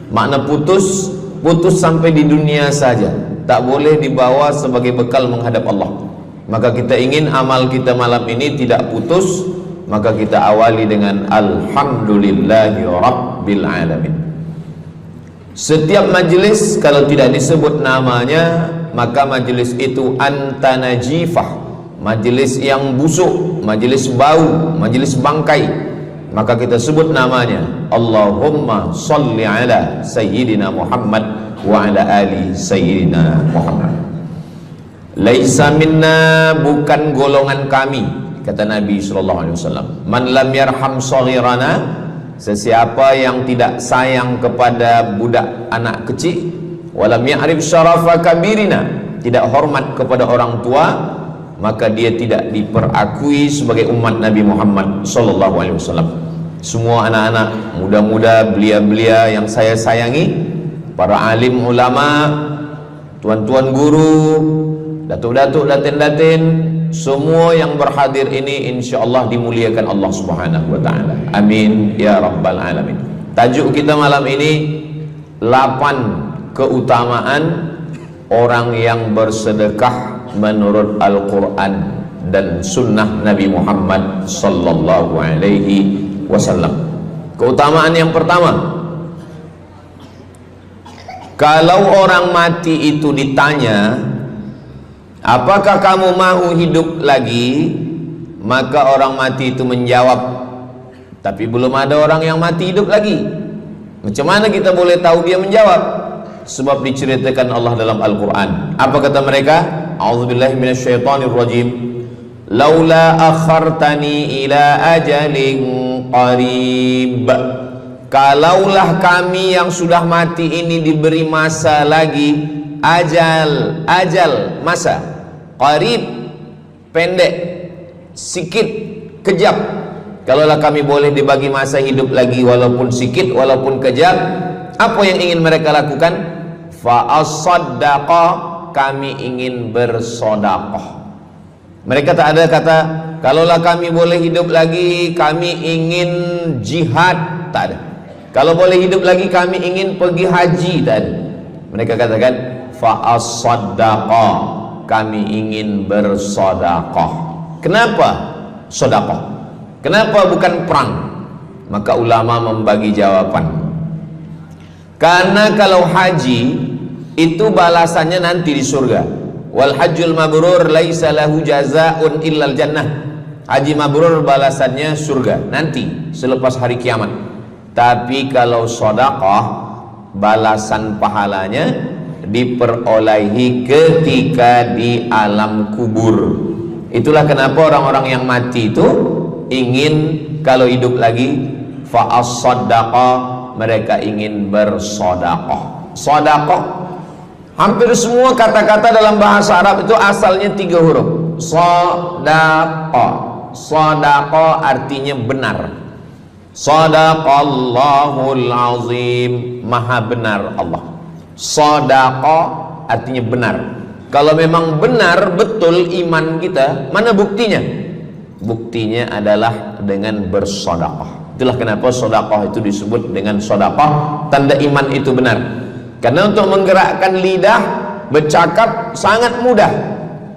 Makna putus, putus sampai di dunia saja, tak boleh dibawa sebagai bekal menghadap Allah. Maka kita ingin amal kita malam ini tidak putus, maka kita awali dengan alhamdulillahi rabbil alamin. Setiap majlis kalau tidak disebut namanya, maka majlis itu anta najifah, majlis yang busuk, majlis bau, majlis bangkai, maka kita sebut namanya Allahumma salli ala Sayyidina Muhammad wa ala ali Sayyidina Muhammad. Laisa minna, bukan golongan kami, kata Nabi SAW. Man lam yarham saghirana, sesiapa yang tidak sayang kepada budak anak kecil, walam ya'rif syarafa kabirina, tidak hormat kepada orang tua, maka dia tidak diperakui sebagai umat Nabi Muhammad SAW. Semua anak-anak muda-muda, belia-belia yang saya sayangi, para alim ulama, tuan-tuan guru, datuk-datuk, datin-datin, semua yang berhadir ini insyaallah dimuliakan Allah Subhanahu wa taala. Amin ya rabbal alamin. Tajuk kita malam ini 8 keutamaan orang yang bersedekah menurut Al-Qur'an dan sunnah Nabi Muhammad sallallahu alaihi wasallam. Keutamaan yang pertama, kalau orang mati itu ditanya, apakah kamu mau hidup lagi? Maka orang mati itu menjawab, tapi belum ada orang yang mati hidup lagi. Macam mana kita boleh tahu dia menjawab? Sebab diceritakan Allah dalam Al-Quran. Apa kata mereka? A'udzubillahi minasyaitonirrajim. Laula akhartani ila ajalin qarib. Kalaulah kami yang sudah mati ini diberi masa lagi, ajal, masa qarib, pendek, sikit, kejap. Kalaulah kami boleh dibagi masa hidup lagi walaupun sikit, walaupun kejap, apa yang ingin mereka lakukan? Fa as-saddaqa, kami ingin bersodaqah. Mereka tak ada kata kalaulah kami boleh hidup lagi kami ingin jihad, tak ada. Kalau boleh hidup lagi kami ingin pergi haji, tak ada. Mereka katakan fa as-saddaqa, kami ingin bersodaqah. Kenapa sedekah? Kenapa bukan perang? Maka ulama membagi jawaban. Karena kalau haji itu balasannya nanti di surga. Wal hajjul mabrur laisa lahu jazaa'un illal jannah. Haji mabrur balasannya surga nanti selepas hari kiamat. Tapi kalau sedekah balasan pahalanya diperolehi ketika di alam kubur. Itulah kenapa orang-orang yang mati itu ingin kalau hidup lagi fa as-saddaqa, mereka ingin bersedekah. Sedekah, hampir semua kata-kata dalam bahasa Arab itu asalnya 3 huruf. Sedekah. Sedekah artinya benar. Shadaqallahul azim, maha benar Allah. Sedekah artinya benar. Kalau memang benar betul iman kita, mana buktinya? Buktinya adalah dengan bersedekah. Itulah kenapa sedekah itu disebut dengan sedekah, tanda iman itu benar. Karena untuk menggerakkan lidah bercakap sangat mudah.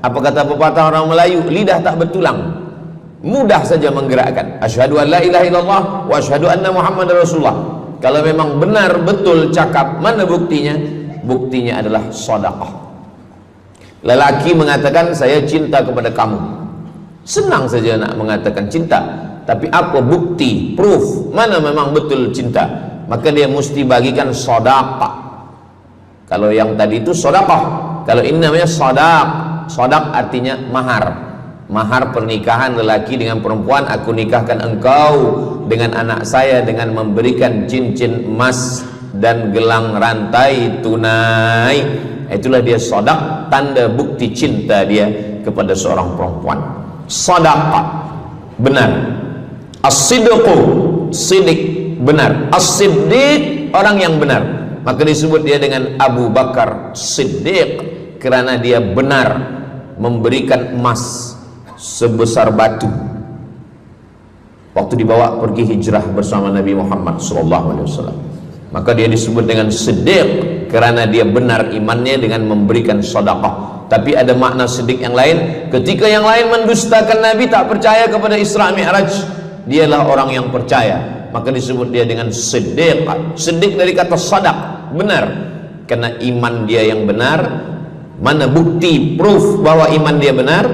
Apa kata pepatah orang Melayu? Lidah tak bertulang. Mudah saja menggerakkan. Asyhadu an la ilaha illallah wa asyhadu anna Muhammadar Rasulullah. Kalau memang benar betul cakap, mana buktinya? Buktinya adalah sedekah. Lelaki mengatakan saya cinta kepada kamu, senang saja nak mengatakan cinta, tapi apa bukti, proof, mana memang betul cinta? Maka dia mesti bagikan sedekah. Kalau yang tadi itu sedekah, kalau ini namanya sadaq. Sadaq artinya mahar. Mahar pernikahan lelaki dengan perempuan, aku nikahkan engkau dengan anak saya dengan memberikan cincin emas dan gelang rantai tunai. Itulah dia sedekah, tanda bukti cinta dia kepada seorang perempuan. Sedekah benar. As-sidqu, sidik, benar. As-siddiq, orang yang benar. Maka disebut dia dengan Abu Bakar Siddiq, kerana dia benar memberikan emas sebesar batu waktu dibawa pergi hijrah bersama Nabi Muhammad SAW. Maka dia disebut dengan Siddiq kerana dia benar imannya dengan memberikan sedekah. Tapi ada makna siddiq yang lain, ketika yang lain mendustakan Nabi, tak percaya kepada Isra Mi'raj, dialah orang yang percaya, maka disebut dia dengan Siddiq. Siddiq dari kata sadaq, benar, karena iman dia yang benar. Mana bukti, proof bahwa iman dia benar?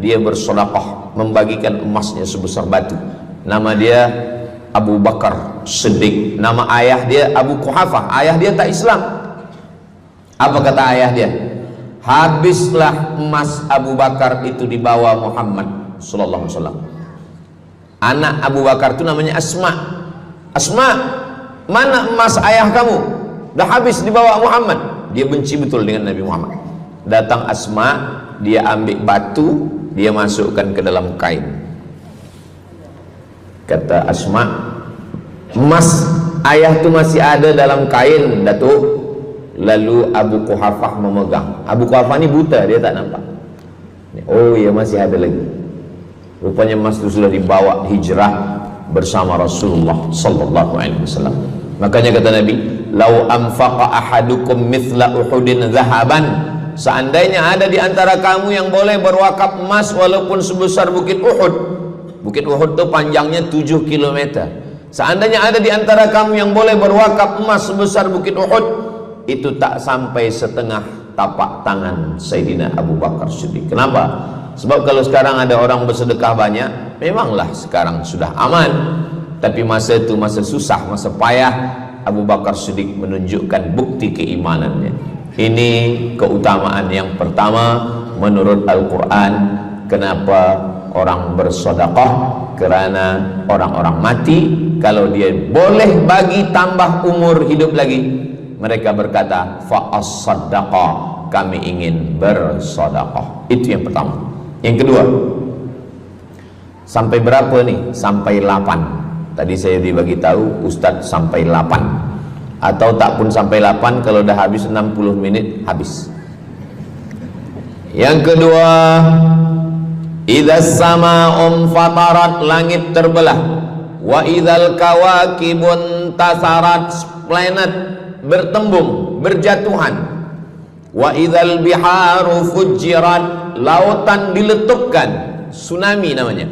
Dia bersedekah, membagikan emasnya sebesar batu. Nama dia Abu Bakar Siddiq. Nama ayah dia Abu Quhafah. Ayah dia tak Islam. Apa kata ayah dia? Habislah emas Abu Bakar itu dibawa Muhammad sallallahu alaihi wasallam. Anak Abu Bakar itu namanya Asma. Asma, mana emas ayah kamu? Dah habis dibawa Muhammad. Dia benci betul dengan Nabi Muhammad. Datang Asma, dia ambil batu, dia masukkan ke dalam kain. Kata Asma, emas ayah tu masih ada dalam kain, Datuk. Lalu Abu Quhafah memegang. Abu Quhafah ni buta, dia tak nampak. Oh ya, masih ada lagi. Rupanya emas itu sudah dibawa hijrah bersama Rasulullah sallallahu alaihi wasallam. Makanya kata Nabi, "Lau anfaqa ahadukum mithla Uhudin zahaban." Seandainya ada di antara kamu yang boleh berwakaf emas walaupun sebesar Bukit Uhud. Bukit Uhud itu panjangnya 7 km. Seandainya ada di antara kamu yang boleh berwakaf emas sebesar Bukit Uhud, itu tak sampai setengah tapak tangan Sayyidina Abu Bakar Siddiq. Kenapa? Sebab kalau sekarang ada orang bersedekah banyak, memanglah sekarang sudah aman. Tapi masa itu masa susah, masa payah, Abu Bakar Siddiq menunjukkan bukti keimanannya. Ini keutamaan yang pertama menurut Al-Quran. Kenapa orang bersedekah? Kerana orang-orang mati, kalau dia boleh bagi tambah umur hidup lagi, mereka berkata, fa'as-saddaqa, kami ingin bersedekah. Itu yang pertama. Yang kedua, sampai berapa nih? Sampai 8. Tadi saya dibagi tahu Ustadz sampai 8, atau tak pun sampai 8, kalau dah habis 60 menit habis. Yang kedua, idzas sama'um fatarat, langit terbelah, wa idzal kawakibun tasarat, planet bertembung, berjatuhan, wa idzal biharu fujirat, lautan diletupkan, tsunami namanya,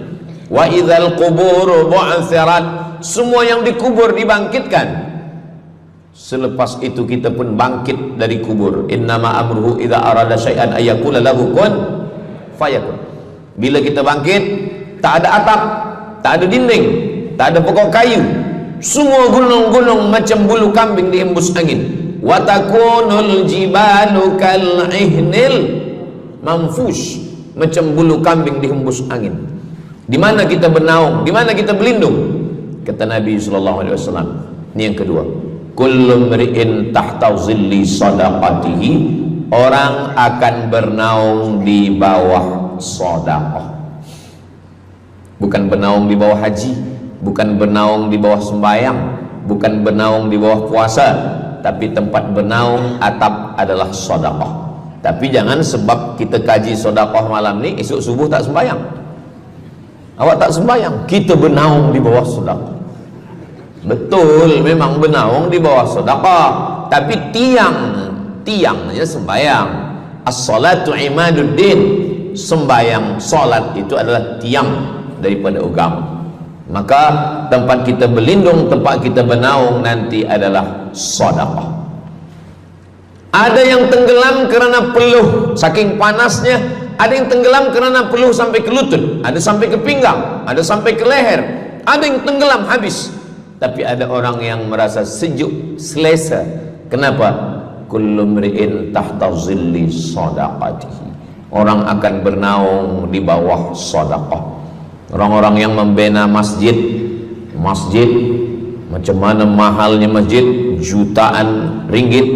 wa idzal quburu bu'thirat, semua yang dikubur dibangkitkan. Selepas itu kita pun bangkit dari kubur. Innama amruhu idza arada syai'an ayyakula lahu kun fayakun. Bila kita bangkit, tak ada atap, tak ada dinding, tak ada pokok kayu, semua gunung-gunung macam bulu kambing dihembus angin. Wa takunul jibalu kal ihnil manfush, macam bulu kambing dihembus angin. Di mana kita bernaung, di mana kita berlindung? Kata Nabi sallallahu alaihi wasallam. Ini yang kedua. Kullu mri'in tahta zilli sadaqatihi, orang akan bernaung di bawah sedekah. Bukan bernaung di bawah haji, bukan bernaung di bawah sembahyang, bukan bernaung di bawah puasa, tapi tempat bernaung atap adalah sedekah. Tapi jangan sebab kita kaji sedekah malam ni, esok subuh tak sembahyang. Awak tak sembahyang, kita bernaung di bawah sedekah. Betul, memang bernaung di bawah sedekah, tapi tiangnya sembahyang. As-salatu imaduddin, sembahyang, salat itu adalah tiang daripada agama. Maka tempat kita berlindung, tempat kita bernaung nanti adalah sedekah. Ada yang tenggelam kerana peluh saking panasnya, ada yang tenggelam kerana peluh sampai ke lutut, ada sampai ke pinggang, ada sampai ke leher, ada yang tenggelam habis. Tapi ada orang yang merasa sejuk, selesa. Kenapa? Kullu mri'in tahta zilli sadaqatihi, orang akan bernaung di bawah sedekah. Orang-orang yang membina masjid, macam mana mahalnya masjid, jutaan ringgit,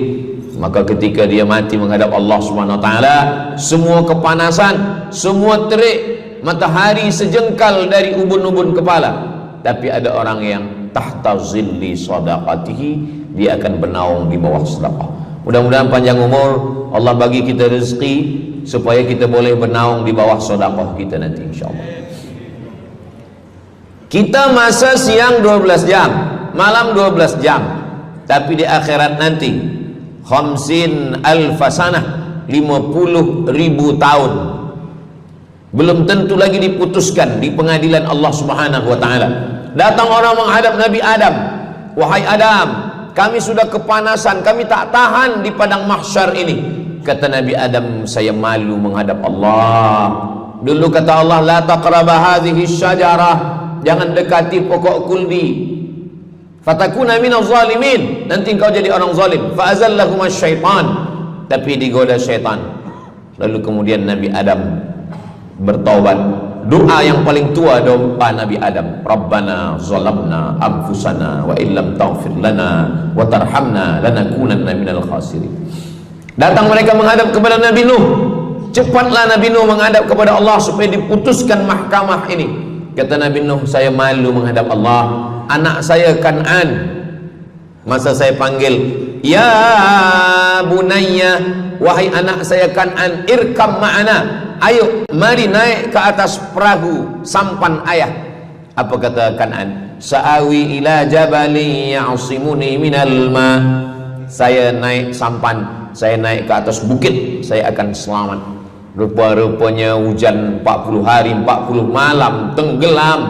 maka ketika dia mati menghadap Allah Subhanahu wa taala, semua kepanasan, semua terik matahari sejengkal dari ubun-ubun kepala, tapi ada orang yang tahta zilli sadaqatihi, dia akan bernaung di bawah sedekah. Mudah-mudahan panjang umur, Allah bagi kita rezeki supaya kita boleh bernaung di bawah sedekah kita nanti insyaallah. Kita masa siang 12 jam, malam 12 jam, tapi di akhirat nanti khamsin alfasanah, 50.000 tahun, belum tentu lagi diputuskan di pengadilan Allah Subhanahu wa taala. Datang orang menghadap Nabi Adam, wahai Adam, kami sudah kepanasan, kami tak tahan di padang mahsyar ini. Kata Nabi Adam, saya malu menghadap Allah. Dulu kata Allah, la taqraba hadhihi syajarah, jangan dekati pokok kuldi, fatakuna minaz zalimin, nanti engkau jadi orang zalim. Fa azallahumas syaitan, tapi digoda syaitan. Lalu kemudian Nabi Adam bertaubat. Doa yang paling tua doa Nabi Adam, Rabbana zalamna anfusana wa illam taghfir lana wa tarhamna lanakunanna minal khasirin. Datang mereka menghadap kepada Nabi Nuh. Cepatlah Nabi Nuh menghadap kepada Allah supaya diputuskan mahkamah ini. Kata Nabi Nuh, saya malu menghadap Allah. Anak saya Kan'an, masa saya panggil, ya bunayya, wahai anak saya Kan'an, irkam ma'ana, ayo mari naik ke atas perahu sampan ayah. Apa kata Kan'an? Sa'awi ila jabali ya'simuni minal ma, saya naik sampan, saya naik ke atas bukit, saya akan selamat. Rupa-rupanya hujan 40 hari 40 malam tenggelam.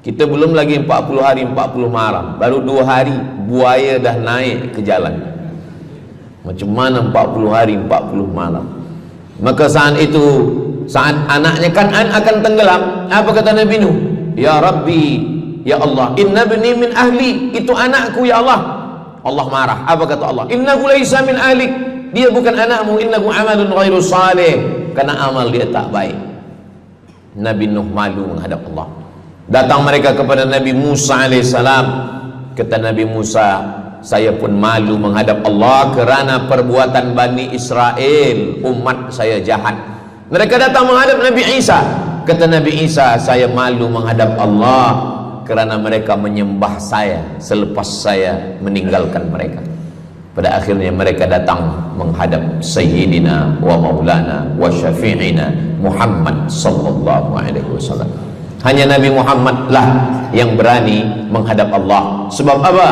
Kita belum lagi 40 hari 40 malam, baru 2 hari buaya dah naik ke jalan. Macam mana 40 hari 40 malam? Maka saat itu, saat anaknya Kan'an akan tenggelam, apa kata Nabi Nuh? Ya Rabbi, ya Allah, inna bni min ahli, itu anakku ya Allah. Allah marah. Apa kata Allah? Innahu laisa min ahlik, dia bukan anakmu. Innahu amalun ghairu salih, karena amal dia tak baik. Nabi Nuh malu menghadap Allah. Datang mereka kepada Nabi Musa alaihissalam. Kata Nabi Musa, saya pun malu menghadap Allah kerana perbuatan Bani Israel, umat saya jahat. Mereka datang menghadap Nabi Isa. Kata Nabi Isa, saya malu menghadap Allah kerana mereka menyembah saya selepas saya meninggalkan mereka. Pada akhirnya mereka datang menghadap Sayyidina wa Maulana wa Syafi'ina Muhammad sallallahu alaihi wasallam. Hanya Nabi Muhammad lah yang berani menghadap Allah. Sebab apa?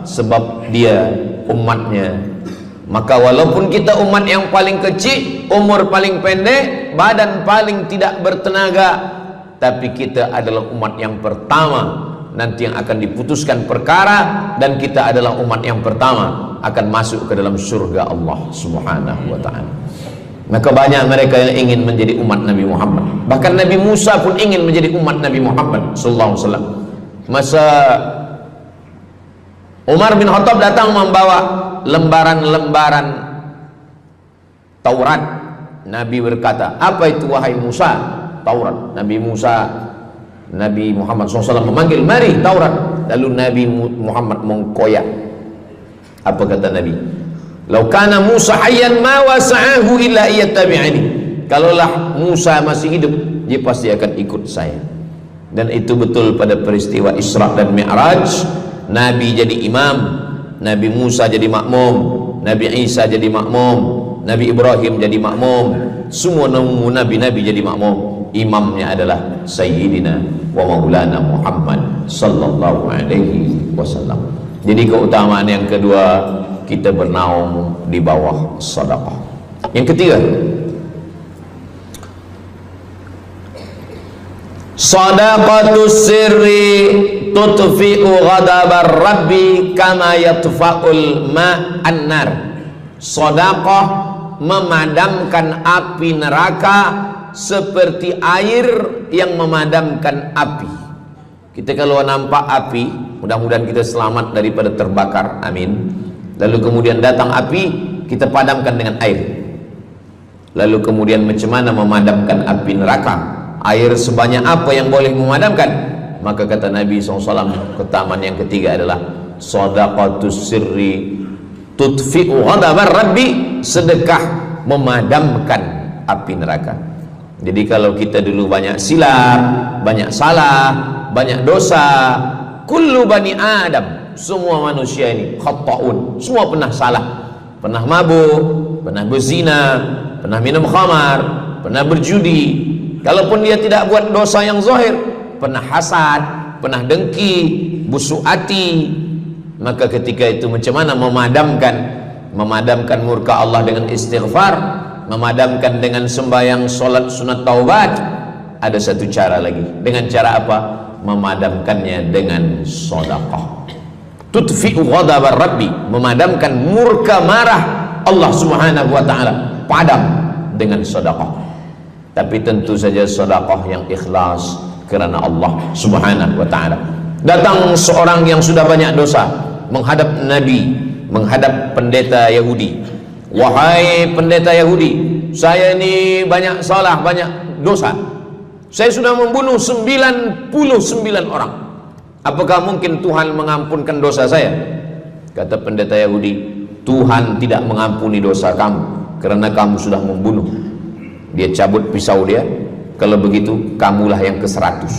Sebab dia umatnya. Maka walaupun kita umat yang paling kecil, umur paling pendek, badan paling tidak bertenaga, tapi kita adalah umat yang pertama nanti yang akan diputuskan perkara, dan kita adalah umat yang pertama akan masuk ke dalam surga Allah Subhanahu wa ta'ala. Maka banyak mereka yang ingin menjadi umat Nabi Muhammad. Bahkan Nabi Musa pun ingin menjadi umat Nabi Muhammad sallallahu alaihi wasallam. Masa Umar bin Khattab datang membawa lembaran-lembaran Taurat, Nabi berkata, apa itu wahai Musa? Taurat. Nabi Muhammad SAW memanggil, mari Taurat. Lalu Nabi Muhammad mengkoyak. Apa kata Nabi? Lau kana Musa hayyan ma wasa'ahu illa iyattabi'ani. Kalaulah Musa masih hidup, dia pasti akan ikut saya. Dan itu betul pada peristiwa Isra dan Mi'raj. Nabi jadi imam, Nabi Musa jadi makmum, Nabi Isa jadi makmum, Nabi Ibrahim jadi makmum, semua nabi-nabi jadi makmum. Imamnya adalah Sayyidina wa Maulana Muhammad sallallahu alaihi wasallam. Jadi keutamaan yang kedua, kita bernaung di bawah sedekah. Yang ketiga, sadaqatus sirri tutfi'u ghadabar rabbi kama yatfa'ul ma'an nar. Sedekah memadamkan api neraka seperti air yang memadamkan api. Kita kalau nampak api, mudah-mudahan kita selamat daripada terbakar, amin. Lalu kemudian datang api, kita padamkan dengan air. Lalu kemudian macam mana memadamkan api neraka? Air sebanyak apa yang boleh memadamkan? Maka kata Nabi SAW, keutamaan yang ketiga adalah sadaqatus sirri tutfi'u ghadabar rabbi, sedekah memadamkan api neraka. Jadi kalau kita dulu banyak silap, banyak salah, banyak dosa. Kullu bani Adam, semua manusia ini khata'un, semua pernah salah, pernah mabuk, pernah berzina, pernah minum khamar, pernah berjudi. Kalaupun dia tidak buat dosa yang zahir, pernah hasad, pernah dengki, busuk hati. Maka ketika itu macam mana memadamkan murka Allah dengan istighfar, memadamkan dengan sembahyang, solat, sunat, taubat? Ada satu cara lagi. Dengan cara apa? Memadamkannya dengan sedekah. Tudfi'u ghadabar rabbi, memadamkan murka marah Allah subhanahu wa ta'ala, padam dengan sedekah. Tapi tentu saja sedekah yang ikhlas kerana Allah subhanahu wa ta'ala. Datang seorang yang sudah banyak dosa menghadap Nabi, menghadap pendeta Yahudi. Wahai pendeta Yahudi, saya ini banyak salah, banyak dosa. Saya sudah membunuh 99 orang. Apakah mungkin Tuhan mengampunkan dosa saya? Kata pendeta Yahudi, Tuhan tidak mengampuni dosa kamu kerana kamu sudah membunuh. Dia cabut pisau dia. Kalau begitu, kamulah yang ke-100.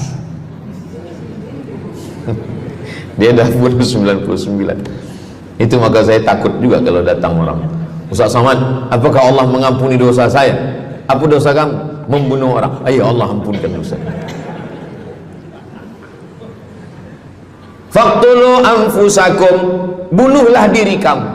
Dia dah bunuh 99. Itu maka saya takut juga kalau datang orang, Ustaz Somad, apakah Allah mengampuni dosa saya? Apa dosa kamu? Membunuh orang. Ayo Allah ampunkan dosa. Faqtulu anfusakum, bunuhlah diri kamu.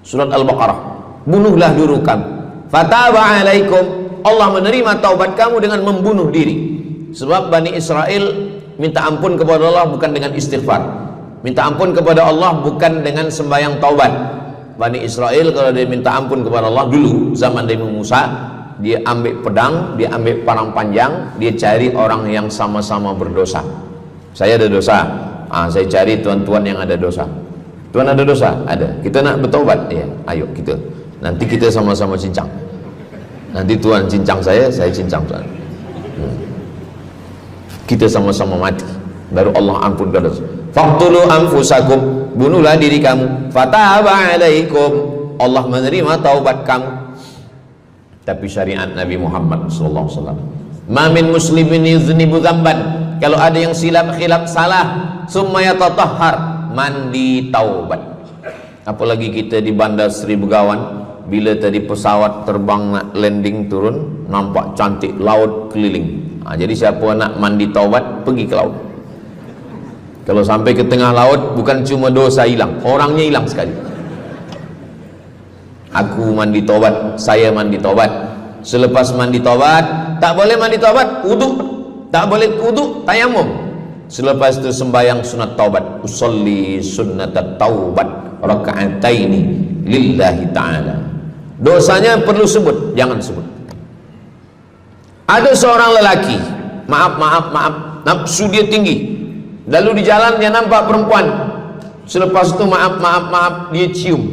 Surat Al-Baqarah. Bunuhlah diri kamu. Fataba alaikum, Allah menerima taubat kamu dengan membunuh diri. Sebab Bani Israel minta ampun kepada Allah bukan dengan istighfar, minta ampun kepada Allah bukan dengan sembahyang taubat. Bani Israel kalau dia minta ampun kepada Allah dulu zaman Nabi Musa, dia ambil pedang, dia ambil parang panjang, dia cari orang yang sama-sama berdosa. Saya ada dosa, saya cari tuan-tuan yang ada dosa. Tuan ada dosa? Ada. Kita nak bertaubat? Ya, ayo kita. Nanti kita sama-sama cincang. Nanti tuan cincang saya cincang tuan. Kita sama-sama mati, baru Allah ampunkan dosa. Faqtulu anfusakum, bunuhlah diri kamu. Fataba alaikum, Allah menerima taubat kamu. Tapi syariat Nabi Muhammad sallallahu alaihi wasallam, ma min muslimin yuznibu dzamban, kalau ada yang silap khilaf salah, summa yatatahhar, mandi taubat. Apalagi kita di Bandar Seri Begawan, bila tadi pesawat terbang nak landing turun, nampak cantik laut keliling. Jadi siapa nak mandi taubat, pergi ke laut. Kalau sampai ke tengah laut, bukan cuma dosa hilang, orangnya hilang sekali. Aku mandi taubat, saya mandi taubat. Selepas mandi taubat, tak boleh mandi taubat, wudu. Tak boleh wudu, tayamum. Selepas itu sembahyang sunat taubat. Usolli sunnatat taubat raka'ataini lillahi ta'ala. Dosanya perlu sebut, jangan sebut. Ada seorang lelaki, maaf, nafsu dia tinggi. Lalu di jalan dia nampak perempuan. Selepas itu maaf, dia cium.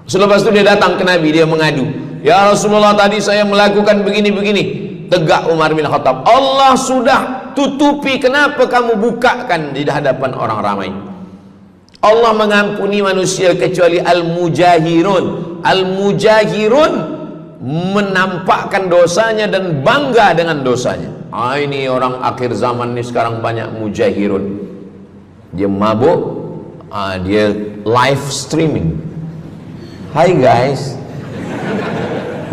Selepas itu dia datang ke Nabi, dia mengadu, ya Rasulullah, tadi saya melakukan begini-begini. Tegak Umar bin Khattab, Allah sudah tutupi, kenapa kamu bukakan di hadapan orang ramai? Allah mengampuni manusia kecuali al-mujahirun. Al-mujahirun menampakkan dosanya dan bangga dengan dosanya. Ini orang akhir zaman ini sekarang banyak mujahirun. Dia mabuk, dia live streaming. Hai guys,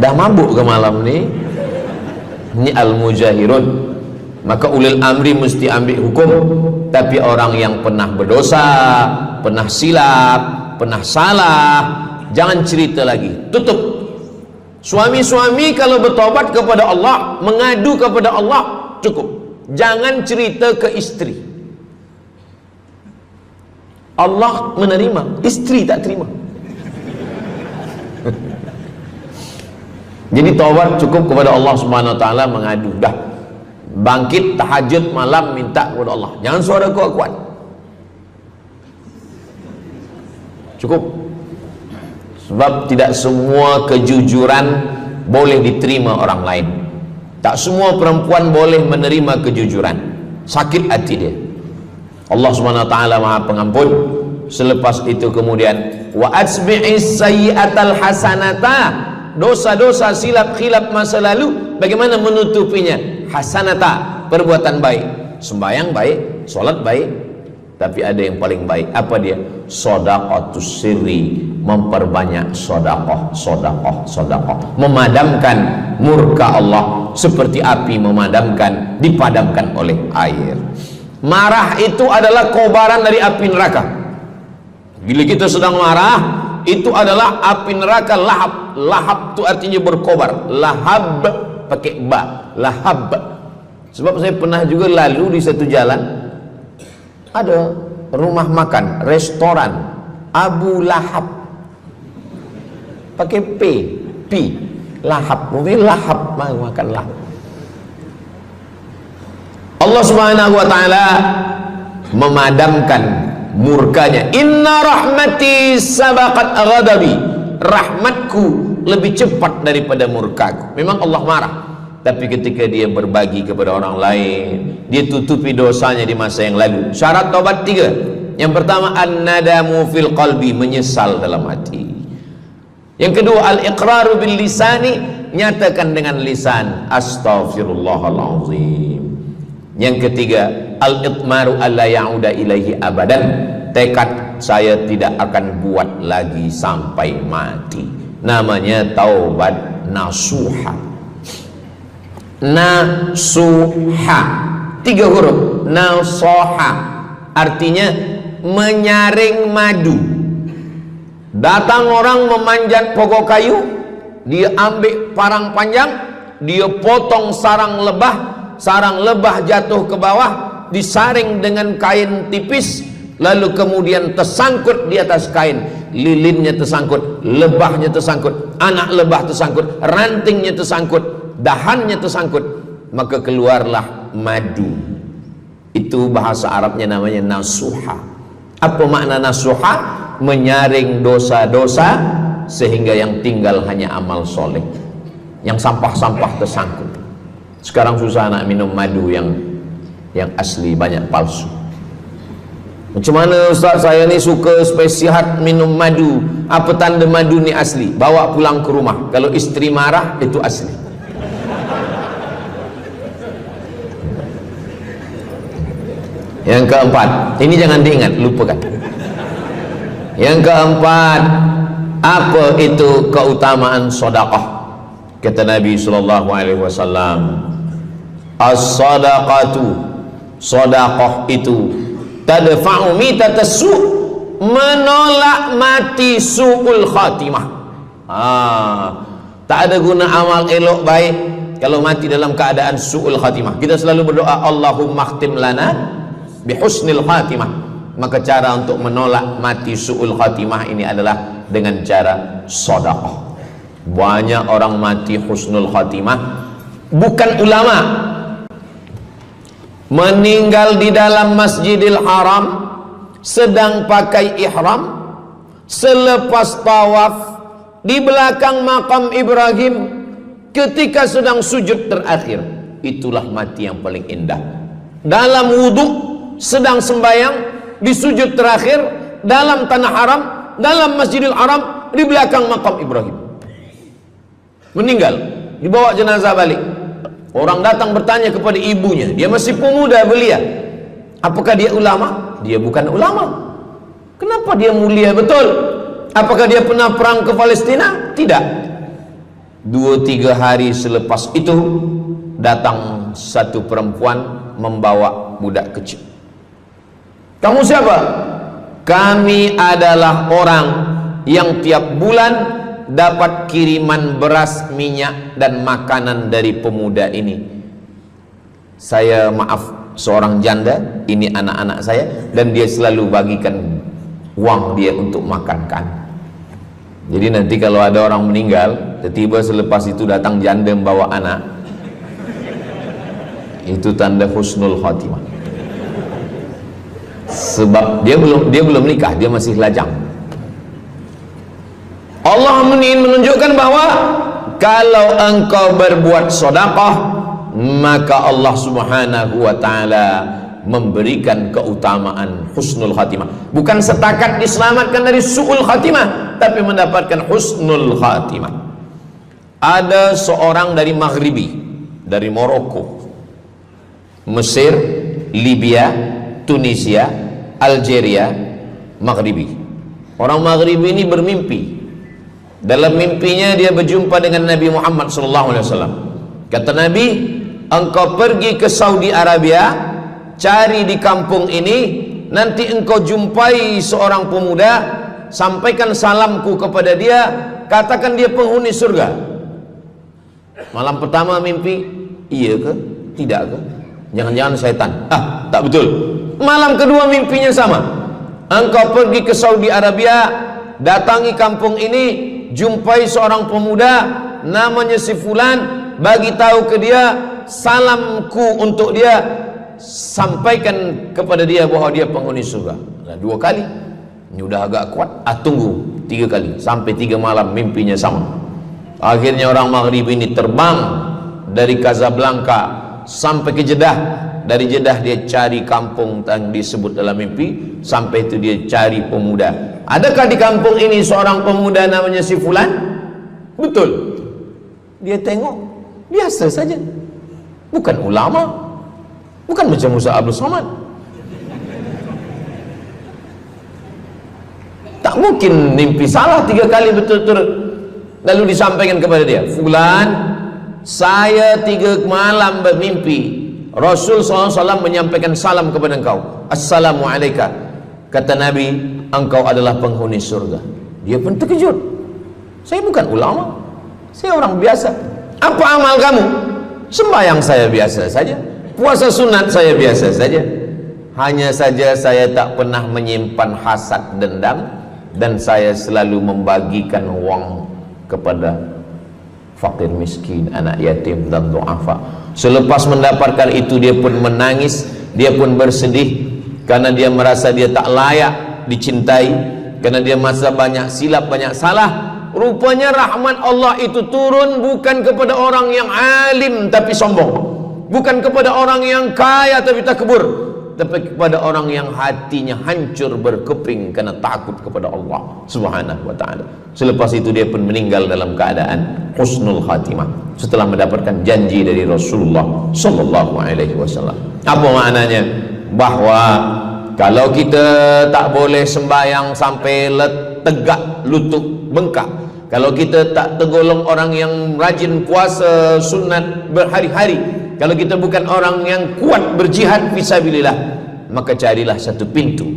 dah mabuk ke malam ni? Ini al-mujahirun. Maka ulil amri mesti ambil hukum. Tapi orang yang pernah berdosa, pernah silap, pernah salah, jangan cerita lagi, tutup. Suami-suami kalau bertobat kepada Allah, mengadu kepada Allah, cukup. Jangan cerita ke istri. Allah menerima, istri tak terima. Jadi taubat cukup kepada Allah Subhanahu wa taala, mengadu dah. Bangkit tahajud malam minta kepada Allah. Jangan suara kuat-kuat. Cukup. Sebab tidak semua kejujuran boleh diterima orang lain. Tak semua perempuan boleh menerima kejujuran. Sakit hati dia. Allah Subhanahu wa taala Maha Pengampun. Selepas itu kemudian wa asbi'is sayyi'atal hasanata, dosa-dosa silap khilaf masa lalu bagaimana menutupinya? Hasanata, perbuatan baik. sembahyang baik, sholat baik, tapi ada yang paling baik. Apa dia? Shadaqatus sirri, memperbanyak sedekah, memadamkan murka Allah seperti api dipadamkan oleh air. Marah itu adalah kobaran dari api neraka. Bila kita sedang marah, itu adalah api neraka lahab. Lahab itu artinya berkobar. Lahab pakai ba, lahab. Sebab saya pernah juga lalu di satu jalan, ada rumah makan, restoran Abu Lahab, pakai P, lahab, mungkin lahab, makan lahab. Allah Subhanahu wa taala memadamkan murkanya. Inna rahmati sabaqat ghadabi, rahmatku lebih cepat daripada murkaku. Memang Allah marah, tapi ketika dia berbagi kepada orang lain, dia tutupi dosanya di masa yang lalu. Syarat taubat 3. Yang pertama, an-nadamu fil qalbi, menyesal dalam hati. Yang kedua, al-iqraru bil lisani, nyatakan dengan lisan, astaghfirullahalazim. Yang ketiga, al-itmaru alla ya'uda ilaihi abadan, tekad saya tidak akan buat lagi sampai mati. Namanya taubat nasuha. Nasuha 3 huruf. Nasoha artinya menyaring madu. Datang orang memanjat pokok kayu, dia ambil parang panjang, dia potong sarang lebah jatuh ke bawah, disaring dengan kain tipis, lalu kemudian tersangkut di atas kain, lilinnya tersangkut, lebahnya tersangkut, anak lebah tersangkut, rantingnya tersangkut, dahannya tersangkut, maka keluarlah madu. Itu bahasa Arabnya namanya nasuha. Apa makna nasuha? Menyaring dosa-dosa sehingga yang tinggal hanya amal soleh, yang sampah-sampah tersangkut. Sekarang susah nak minum madu yang asli, banyak palsu. Macam mana Ustaz, saya ni suka spesihat minum madu, apa tanda madu ni asli? Bawa pulang ke rumah, kalau istri marah itu asli. Yang keempat, ini jangan diingat, lupakan. Yang keempat, apa itu keutamaan sedekah? Kata Nabi sallallahu alaihi wasallam, as-sadaqatu, sedekah itu tadfa'u mitatas su', menolak mati su'ul khatimah. Tak ada guna amal elok baik kalau mati dalam keadaan su'ul khatimah. Kita selalu berdoa, Allahumma khtim lana bihusnil khatimah. Maka cara untuk menolak mati su'ul khatimah ini adalah dengan cara sedekah. Banyak orang mati husnul khatimah, bukan ulama, meninggal di dalam Masjidil Haram sedang pakai ihram, selepas tawaf di belakang makam Ibrahim ketika sedang sujud terakhir. Itulah mati yang paling indah. Dalam wudhu sedang sembahyang, di sujud terakhir dalam tanah haram, dalam Masjidil Haram, di belakang makam Ibrahim. Meninggal, dibawa jenazah balik. Orang datang bertanya kepada ibunya, dia masih pemuda belia, apakah dia ulama? Dia bukan ulama. Kenapa dia mulia betul? Apakah dia pernah perang ke Palestina? Tidak. 2-3 hari selepas itu datang satu perempuan membawa budak kecil. Kamu siapa? Kami adalah orang yang tiap bulan dapat kiriman beras, minyak dan makanan dari pemuda ini. Saya maaf, seorang janda, ini anak-anak saya, dan dia selalu bagikan uang dia untuk makankan. Jadi nanti kalau ada orang meninggal, tiba-tiba selepas itu datang janda membawa anak, itu tanda husnul khatimah. Sebab dia belum nikah, dia masih lajang. Allah ingin menunjukkan bahwa kalau engkau berbuat sedekah, maka Allah Subhanahu wa taala memberikan keutamaan husnul khatimah. Bukan setakat diselamatkan dari su'ul khatimah, tapi mendapatkan husnul khatimah. Ada seorang dari Maghribi, dari Maroko, Mesir, Libya, Tunisia, Algeria, Maghribi. Orang Maghribi ini bermimpi. Dalam mimpinya dia berjumpa dengan Nabi Muhammad SAW. Kata Nabi, engkau pergi ke Saudi Arabia, cari di kampung ini, nanti engkau jumpai seorang pemuda, sampaikan salamku kepada dia, katakan dia penghuni surga. Malam pertama mimpi, iya ke? Tidak ke? Jangan-jangan syaitan. Tak betul. Malam kedua mimpinya sama. Engkau pergi ke Saudi Arabia, datangi kampung ini, jumpai seorang pemuda namanya si fulan, bagi tahu ke dia, salamku untuk dia, sampaikan kepada dia bahwa dia penghuni surga. Nah, 2 kali. Ini udah agak kuat. Tunggu 3 kali, sampai 3 malam mimpinya sama. Akhirnya orang Maghrib ini terbang dari Casablanca sampai ke Jeddah. Dari Jeddah dia cari kampung yang disebut dalam mimpi. Sampai itu dia cari pemuda. Adakah di kampung ini seorang pemuda namanya si fulan? Betul. Dia tengok, biasa saja. Bukan ulama, bukan macam Musa Abdul Somad. Tak mungkin mimpi salah 3 kali betul-betul. Lalu disampaikan kepada dia, fulan, saya 3 malam bermimpi Rasul SAW menyampaikan salam kepada engkau. Assalamualaikum. Kata Nabi, engkau adalah penghuni surga. Dia pun terkejut. Saya bukan ulama, saya orang biasa. Apa amal kamu? Sembahyang saya biasa saja, puasa sunat saya biasa saja. Hanya saja saya tak pernah menyimpan hasad dendam, dan saya selalu membagikan uang kepada fakir miskin, anak yatim dan du'afa. Selepas mendapatkan itu dia pun menangis, dia pun bersedih karena dia merasa dia tak layak dicintai, karena dia masa banyak silap, banyak salah. Rupanya rahmat Allah itu turun bukan kepada orang yang alim tapi sombong, bukan kepada orang yang kaya tapi takbur, tapi kepada orang yang hatinya hancur berkeping karena takut kepada Allah Subhanahu wa ta'ala. Selepas itu dia pun meninggal dalam keadaan husnul khatimah setelah mendapatkan janji dari Rasulullah sallallahu alaihi wasallam. Apa maknanya? Bahwa kalau kita tak boleh sembahyang sampai tegak lutut bengkak, kalau kita tak tergolong orang yang rajin puasa sunat berhari-hari, kalau kita bukan orang yang kuat berjihad fisabilillah, maka carilah satu pintu.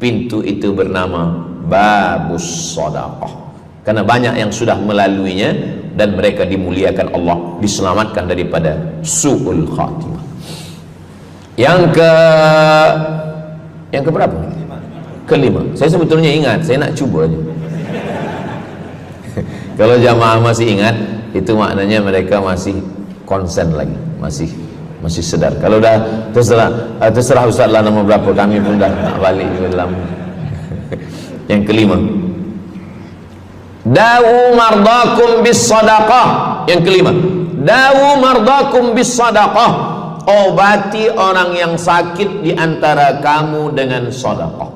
Pintu itu bernama babus sedekah. Karena banyak yang sudah melaluinya dan mereka dimuliakan Allah, diselamatkan daripada su'ul khatimah. Yang ke berapa? Kelima. Saya sebetulnya ingat, saya nak cuba aja. Kalau jamaah masih ingat, itu maknanya mereka masih konsen lagi, masih sedar. Kalau dah terserah Ustaz lah nama berapa, kami pun dah tak balik dalam. Yang kelima, dawu mardakum bis sadaqah. Yang kelima, dawu mardakum bis sadaqah. Obati orang yang sakit di antara kamu dengan sedekah.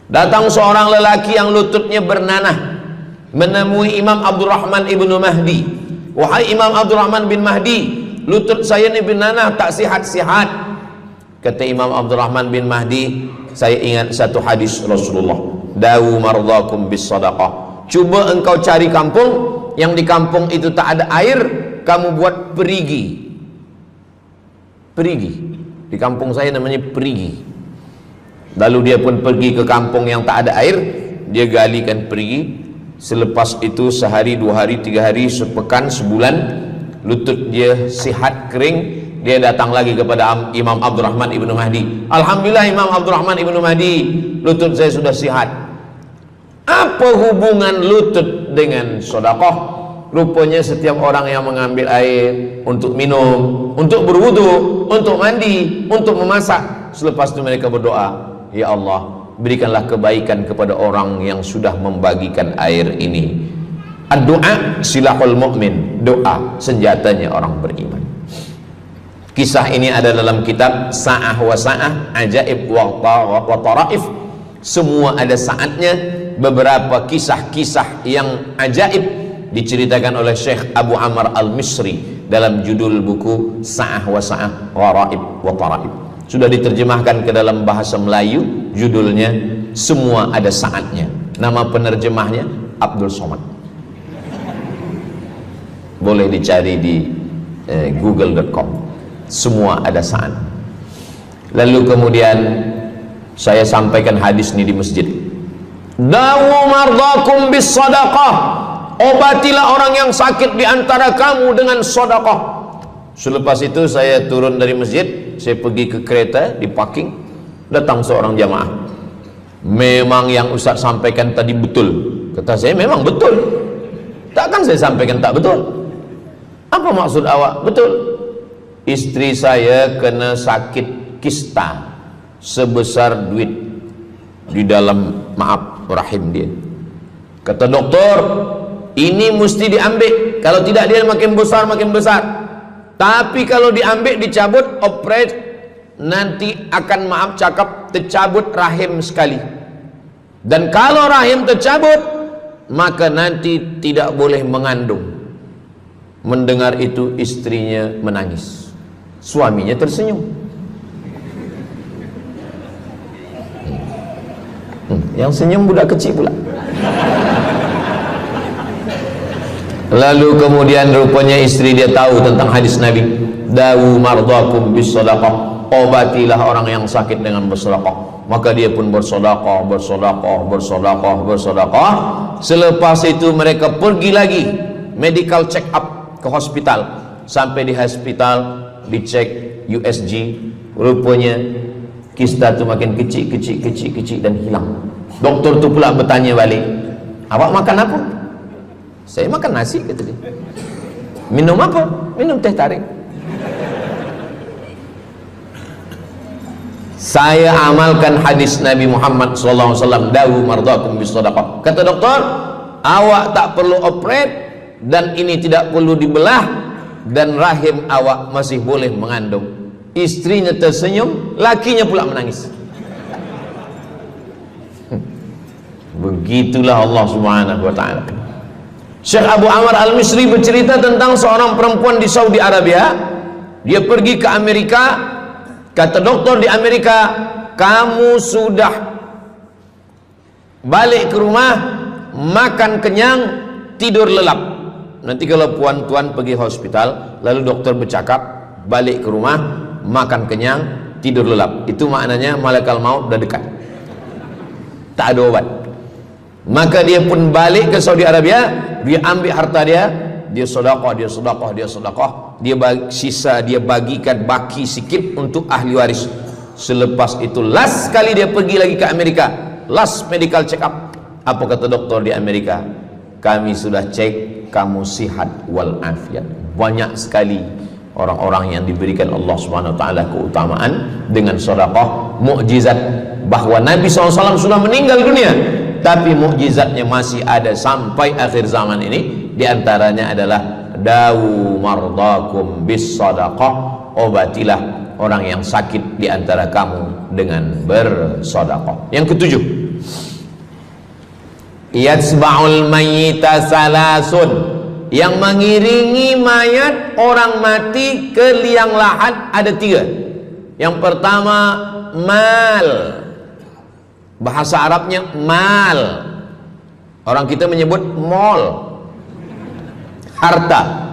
Datang seorang lelaki yang lututnya bernanah menemui Imam Abdurrahman ibnu Mahdi. Wahai Imam Abdurrahman bin Mahdi, lutut saya ni bernanah, tak sihat-sihat. Kata Imam Abdurrahman bin Mahdi, saya ingat satu hadis Rasulullah, dawu mardakum bis sadaqah. Cuba engkau cari kampung yang di kampung itu tak ada air, kamu buat perigi. Perigi. Di kampung saya namanya perigi. Lalu dia pun pergi ke kampung yang tak ada air, dia galikan perigi. Selepas itu sehari, 2 hari, 3 hari, sepekan, sebulan, lutut dia sihat kering. Dia datang lagi kepada Imam Abdurrahman ibnu Mahdi. Alhamdulillah Imam Abdurrahman ibnu Mahdi, lutut saya sudah sihat. Apa hubungan lutut dengan sedekah? Rupanya setiap orang yang mengambil air untuk minum, untuk berwudu, untuk mandi, untuk memasak, selepas itu mereka berdoa, ya Allah, berikanlah kebaikan kepada orang yang sudah membagikan air ini. Ad-du'a silahul mu'min, doa senjatanya orang beriman. Kisah ini ada dalam kitab Sa'ah wa Sa'ah, Ajaib wa Taraif. Semua ada saatnya. Beberapa kisah-kisah yang ajaib diceritakan oleh Syekh Abu Amr al-Misri dalam judul buku Sa'ah wa Sa'ah Gharaib wa Taraib. Sudah diterjemahkan ke dalam bahasa Melayu, judulnya Semua Ada Saatnya. Nama penerjemahnya Abdul Somad. Boleh dicari di google.com. Semua ada saat. Lalu kemudian saya sampaikan hadis ini di masjid. Dawu mardakum bis sadaqah. Obatilah orang yang sakit di antara kamu dengan sedekah. Selepas itu saya turun dari masjid, saya pergi ke kereta, di parking, datang seorang jamaah. Memang yang Ustaz sampaikan tadi betul. Kata saya, memang betul. Takkan saya sampaikan tak betul? Apa maksud awak? Betul. Istri saya kena sakit kista sebesar duit di dalam, maaf, rahim dia. Kata doktor, ini mesti diambil, kalau tidak dia makin besar makin besar. Tapi kalau diambil, dicabut, operate, nanti akan, maaf cakap, tercabut rahim sekali. Dan kalau rahim tercabut, maka nanti tidak boleh mengandung. Mendengar itu istrinya menangis, suaminya tersenyum. Yang senyum budak kecil pula. Lalu kemudian rupanya istri dia tahu tentang hadis Nabi, dawu mardakum bis sadaqah, obatilah orang yang sakit dengan bersedekah. Maka dia pun bersedekah, bersedekah, bersedekah, bersedekah. Selepas itu mereka pergi lagi medical check up ke hospital. Sampai di hospital dicek USG, rupanya kista itu makin kecil, kecil, kecil, kecil dan hilang. Doktor tu pula bertanya balik, awak makan apa? Saya makan nasi, kata dia. Minum apa? Minum teh tarik. Saya amalkan hadis Nabi Muhammad SAW, dawu mardakum bis sadaqah. Kata doktor, awak tak perlu operate, dan ini tidak perlu dibelah, dan rahim awak masih boleh mengandung. Istrinya tersenyum, lakinya pula menangis. Begitulah Allah Subhanahu wa ta'ala. Syekh Abu Amr Al-Misri bercerita tentang seorang perempuan di Saudi Arabia. Dia pergi ke Amerika. Kata doktor di Amerika, kamu sudah balik ke rumah, makan kenyang, tidur lelap. Nanti kalau puan-tuan pergi hospital, lalu dokter bercakap, balik ke rumah, makan kenyang, tidur lelap. Itu maknanya malaikat maut dah dekat, tak ada obat. Maka dia pun balik ke Saudi Arabia. Dia ambil harta dia, dia sedekah, dia sedekah, dia sedekah, dia sisa, dia bagikan baki sikit untuk ahli waris. Selepas itu last kali dia pergi lagi ke Amerika, last medical check up. Apa kata doktor di Amerika? Kami sudah cek, kamu sihat wal afiat. Banyak sekali orang-orang yang diberikan Allah Subhanahu wa taala keutamaan dengan sedekah, mukjizat, bahwa Nabi SAW sudah meninggal dunia, tapi mukjizatnya masih ada sampai akhir zaman ini. Di antaranya adalah dawu mardakum bis sadaqah, obatilah orang yang sakit di antara kamu dengan bersedekah. Yang ketujuh, yatsba'ul mayyita salasun, yang mengiringi mayat orang mati ke liang lahat ada tiga. Yang pertama, mal, bahasa Arabnya mal, orang kita menyebut mall, harta.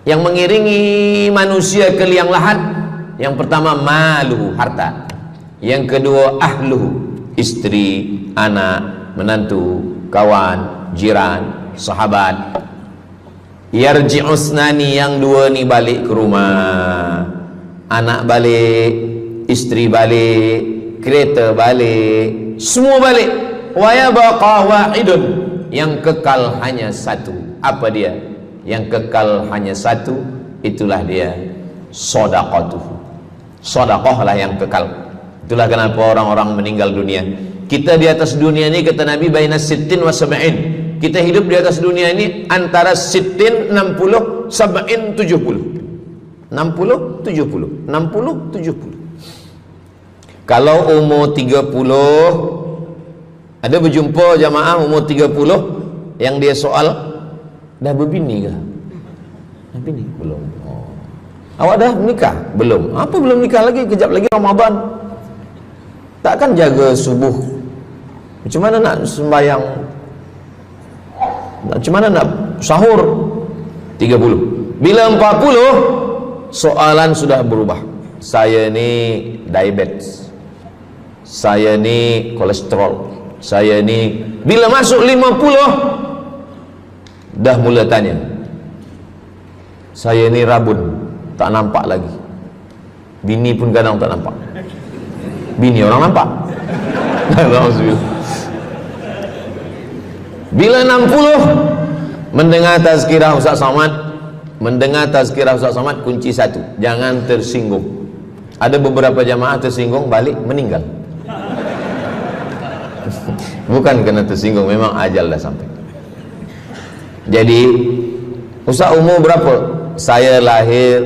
Yang mengiringi manusia ke liang lahat, yang pertama maluhu, harta. Yang kedua ahluhu, istri, anak, menantu, kawan, jiran, sahabat. Yarji'usnani, yang dua ni balik ke rumah, anak balik, istri balik, kereta balik, semua balik. Wa yabqa wahidun, yang kekal hanya satu. Apa dia? Yang kekal hanya satu, itulah dia sedekatuh. Sedekah lah yang kekal. Itulah kenapa orang-orang meninggal dunia. Kita di atas dunia ini, kata Nabi, baina sittin wa sab'in. Kita hidup di atas dunia ini antara sittin, 60, sab'in, 70. 60, 70, 60, 70. Kalau umur 30, ada berjumpa jamaah umur 30 yang dia soal, dah berbini ke? Bini belum. Oh. Awak dah menikah? Belum. Apa belum nikah lagi? Kejap lagi Ramadan. Takkan jaga subuh? Macam mana nak sembahyang? Macam mana nak sahur? 30. Bila 40, soalan sudah berubah. Saya ni diabetes, saya ni kolesterol, saya ni. Bila masuk 50, dah mula tanya, saya ni rabun, tak nampak lagi. Bini pun kadang tak nampak. Bini orang nampak. Bila 60, mendengar tazkirah Ustaz Somad, kunci satu, jangan tersinggung. Ada beberapa jamaah tersinggung, balik meninggal. Bukan kerana tersinggung, memang ajal dah sampai. Jadi Ustaz umur berapa? Saya lahir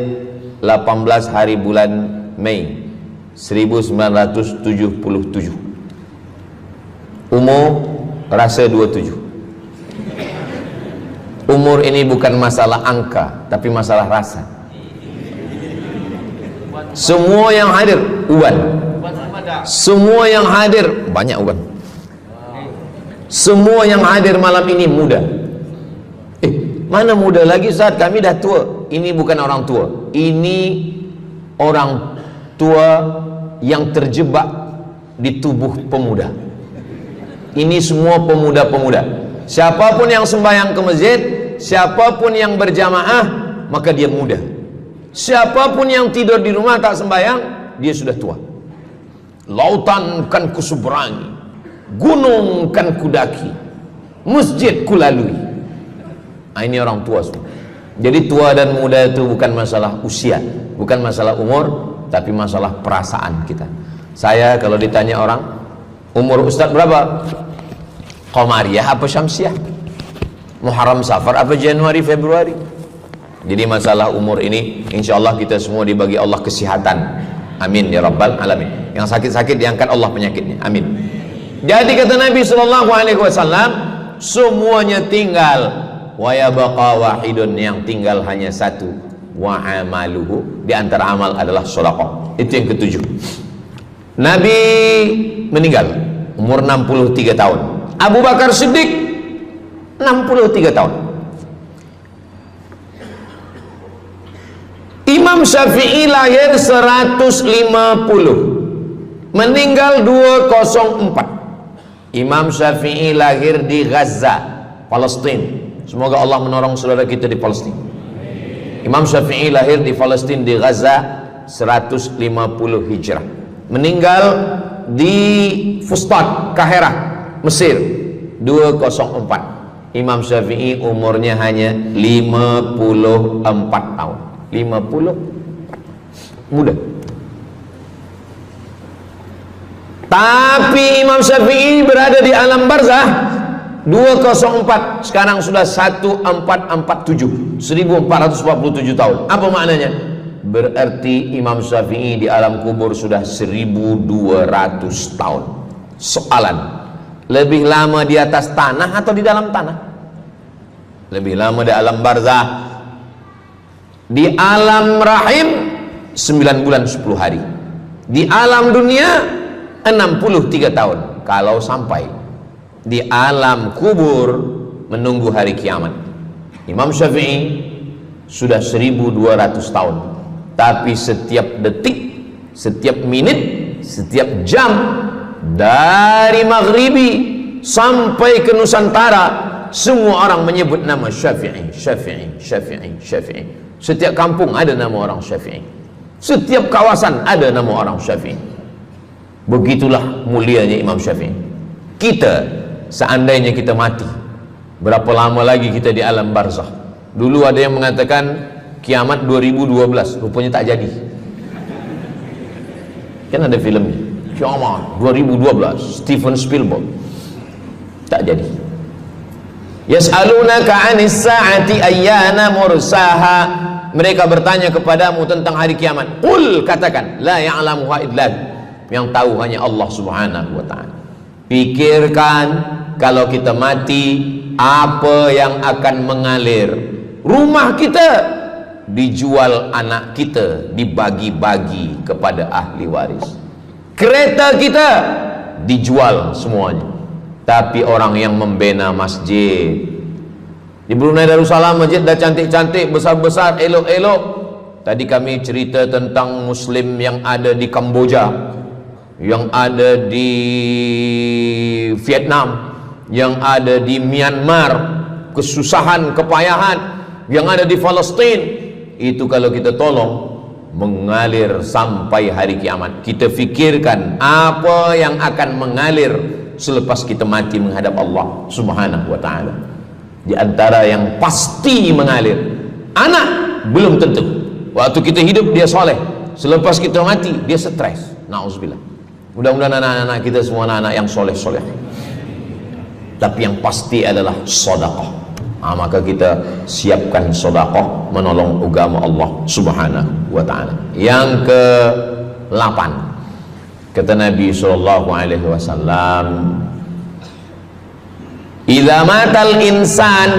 18 hari bulan Mei 1977. Umur rasa 27. Umur ini bukan masalah angka, tapi masalah rasa. Semua yang hadir uban, semua yang hadir banyak uban, semua yang hadir malam ini muda. Mana muda lagi Ustaz? Kami dah tua. Ini bukan orang tua, ini orang tua yang terjebak di tubuh pemuda. Ini semua pemuda-pemuda. Siapapun yang sembahyang ke masjid, siapapun yang berjamaah, maka dia muda. Siapapun yang tidur di rumah tak sembahyang, dia sudah tua. Lautan kan kuseberangi, gunung kan kudaki, masjid kulalui. Ini orang tua semua. Jadi tua dan muda itu bukan masalah usia, bukan masalah umur, tapi masalah perasaan kita. Saya kalau ditanya orang, umur Ustaz berapa? Qamariyah apa Syamsiah? Muharram Safar apa Januari Februari? Jadi masalah umur ini insyaallah kita semua dibagi Allah kesihatan. Amin ya rabbal alamin. Yang sakit-sakit diangkat Allah penyakitnya. Amin. Jadi kata Nabi SAW, semuanya tinggal, wa yabqa wahidun, yang tinggal hanya satu, wa amaluhu, di antara amal adalah sedekah. Itu yang ketujuh. Nabi meninggal umur 63 tahun. Abu Bakar Siddiq 63 tahun. Imam Syafi'i lahir 150, meninggal 204. Imam Syafi'i lahir di Gaza, Palestina. Semoga Allah menolong saudara kita di Palestina. Imam Syafi'i lahir di Palestina, di Gaza 150 Hijrah. Meninggal di Fustat, Kahirah, Mesir 204. Imam Syafi'i umurnya hanya 54 tahun. 50 muda. Tapi Imam Syafi'i berada di alam barzah 204, sekarang sudah 1447, 1447 tahun. Apa maknanya? Berarti Imam Syafi'i di alam kubur sudah 1200 tahun. Soalan, lebih lama di atas tanah atau di dalam tanah? Lebih lama di alam barzah. Di alam rahim 9 bulan 10 hari. Di alam dunia 63 tahun. Kalau sampai di alam kubur menunggu hari kiamat. Imam Syafi'i sudah 1200 tahun. Tapi setiap detik, setiap menit, setiap jam, dari maghribi sampai ke Nusantara, semua orang menyebut nama Syafi'i, Syafi'i, Syafi'i, Syafi'i. Setiap kampung ada nama orang Syafi'i, setiap kawasan ada nama orang Syafi'i. Begitulah mulianya Imam Syafi'i. Kita, seandainya kita mati, berapa lama lagi kita di alam barzakh? Dulu ada yang mengatakan kiamat 2012, rupanya tak jadi. Kan ada filmnya, kiamat 2012, Steven Spielberg. Tak jadi. Yas'alunaka 'anis sa'ati ayyana mursaha. Mereka bertanya kepadamu tentang hari kiamat. Qul, katakan, la ya'lamuha illa hu. Yang tahu hanya Allah Subhanahu wa ta'ala. Pikirkan, kalau kita mati, apa yang akan mengalir? Rumah kita dijual anak kita, dibagi-bagi kepada ahli waris. Kereta kita dijual semuanya. Tapi orang yang membina masjid di Brunei Darussalam, masjid dah cantik-cantik, besar-besar, elok-elok. Tadi kami cerita tentang Muslim yang ada di Kamboja, yang ada di Vietnam, yang ada di Myanmar, kesusahan, kepayahan, yang ada di Palestin. Itu kalau kita tolong, mengalir sampai hari kiamat. Kita fikirkan apa yang akan mengalir selepas kita mati menghadap Allah Subhanahu wa ta'ala. Di antara yang pasti mengalir, anak belum tentu. Waktu kita hidup dia soleh, selepas kita mati dia stres. Na'udzubillah. Mudah-mudahan anak-anak kita semua anak-anak yang soleh-soleh. Tapi yang pasti adalah sedekah. Maka kita siapkan sedekah menolong agama Allah Subhanahu wa ta'ala. Yang ke-8, kata Nabi SAW, idza matal insan,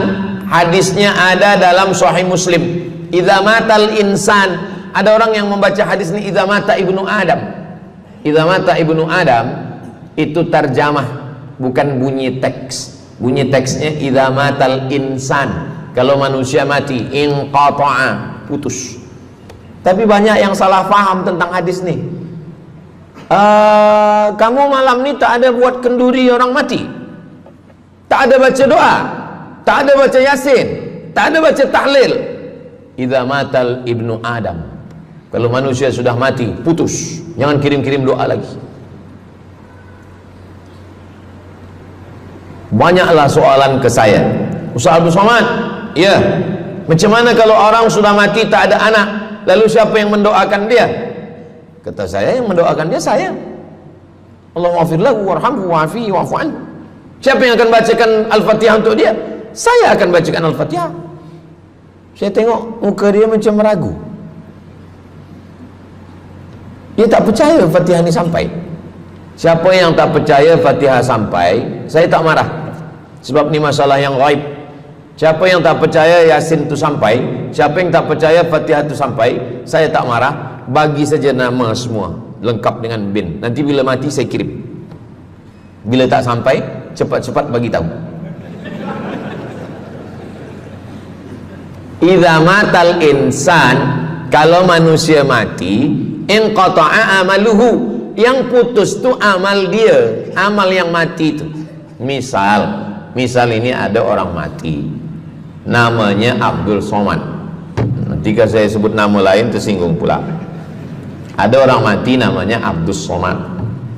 hadisnya ada dalam Sahih Muslim. Idza matal insan, ada orang yang membaca hadis ini idza mata ibnu Adam. Idza mata ibnu Adam itu tarjamah, bukan bunyi teks. Bunyi teksnya idza matal insan, kalau manusia mati, inqata'a, putus. Tapi banyak yang salah faham tentang hadis nih. Kamu malam ni tak ada buat kenduri orang mati, tak ada baca doa, tak ada baca yasin, tak ada baca tahlil. Idza matal ibnu Adam, kalau manusia sudah mati, putus. Jangan kirim-kirim doa lagi. Banyaklah soalan ke saya, Ustaz Abdul Somad, ya, macam mana kalau orang sudah mati tak ada anak, lalu siapa yang mendoakan dia? Kata saya, yang mendoakan dia saya. Allahumma ighfir lahu warhamhu wa'afihi wa'fu anhu. Siapa yang akan bacakan Al-Fatihah untuk dia? Saya akan bacakan Al-Fatihah. Saya tengok muka dia macam ragu. Dia tak percaya Fatihah ini sampai. Siapa yang tak percaya Fatihah sampai, saya tak marah, sebab ni masalah yang ghaib. Siapa yang tak percaya Yasin itu sampai, siapa yang tak percaya Fatihah itu sampai, saya tak marah. Bagi saja nama semua lengkap dengan bin. Nanti bila mati saya kirim. Bila tak sampai, cepat-cepat bagi tahu. Idza matal insan, kalau manusia mati, inqata'a amaluhu, yang putus tu amal dia, amal yang mati itu. Misal ini ada orang mati, namanya Abdul Somad. Ketika saya sebut nama lain tersinggung pula. Ada orang mati namanya Abdul Somad.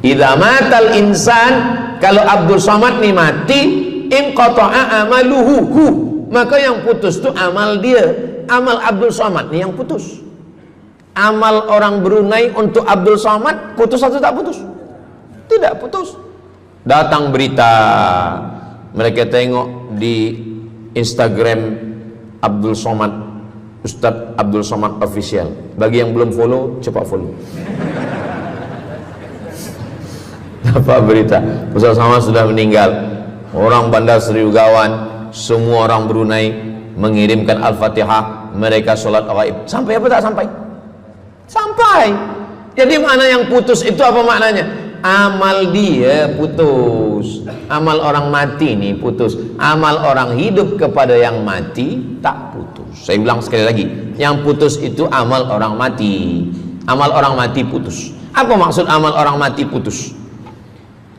Idza matal insan, kalau Abdul Somad ni mati, inqata'a amaluhu, maka yang putus tu amal dia. Amal Abdul Somad ni yang putus. Amal orang Brunei untuk Abdul Somad putus atau tak putus? Tidak putus. Datang berita, mereka tengok di Instagram Abdul Somad, Ustadz Abdul Somad Official. Bagi yang belum follow, cepat follow. Dapat berita Ustadz Somad sudah meninggal. Orang Bandar Seri Begawan, semua orang Brunei mengirimkan Al-Fatihah, mereka sholat ghaib. Sampai apa tak sampai? Sampai. Jadi mana yang putus itu apa maknanya? Amal dia putus, amal orang mati ini putus. Amal orang hidup kepada yang mati tak putus. Saya bilang sekali lagi, yang putus itu amal orang mati. Amal orang mati putus. Apa maksud amal orang mati putus?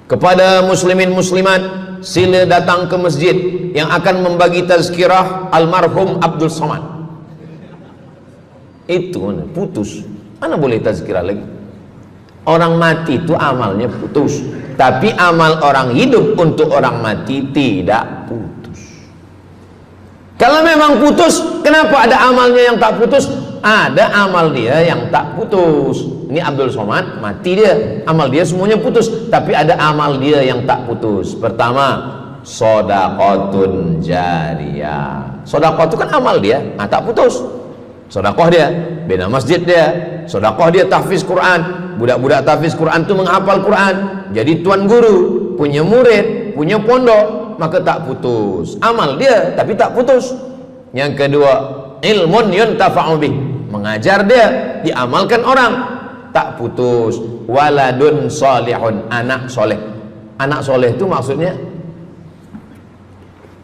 Kepada muslimin muslimat, sila datang ke masjid yang akan membagi tazkirah almarhum Abdul Somad. Itu mana putus, mana boleh tazkirah lagi. Orang mati itu amalnya putus, tapi amal orang hidup untuk orang mati tidak putus. Kalau memang putus, kenapa ada amalnya yang tak putus? Ada amal dia yang tak putus. Ini Abdul Somad mati dia, amal dia semuanya putus, tapi ada amal dia yang tak putus. Pertama, shadaqatun jariyah. Shadaqah itu kan amal dia, tak putus. Sedekah dia bina masjid dia, sedekah dia tahfiz Quran. Budak-budak tahfiz Quran itu menghafal Quran, jadi tuan guru, punya murid, punya pondok, maka tak putus. Amal dia tapi tak putus. Yang kedua, ilmun yuntafa'u bih, mengajar dia, diamalkan orang, tak putus. Waladun solihun, anak soleh. Anak soleh itu maksudnya,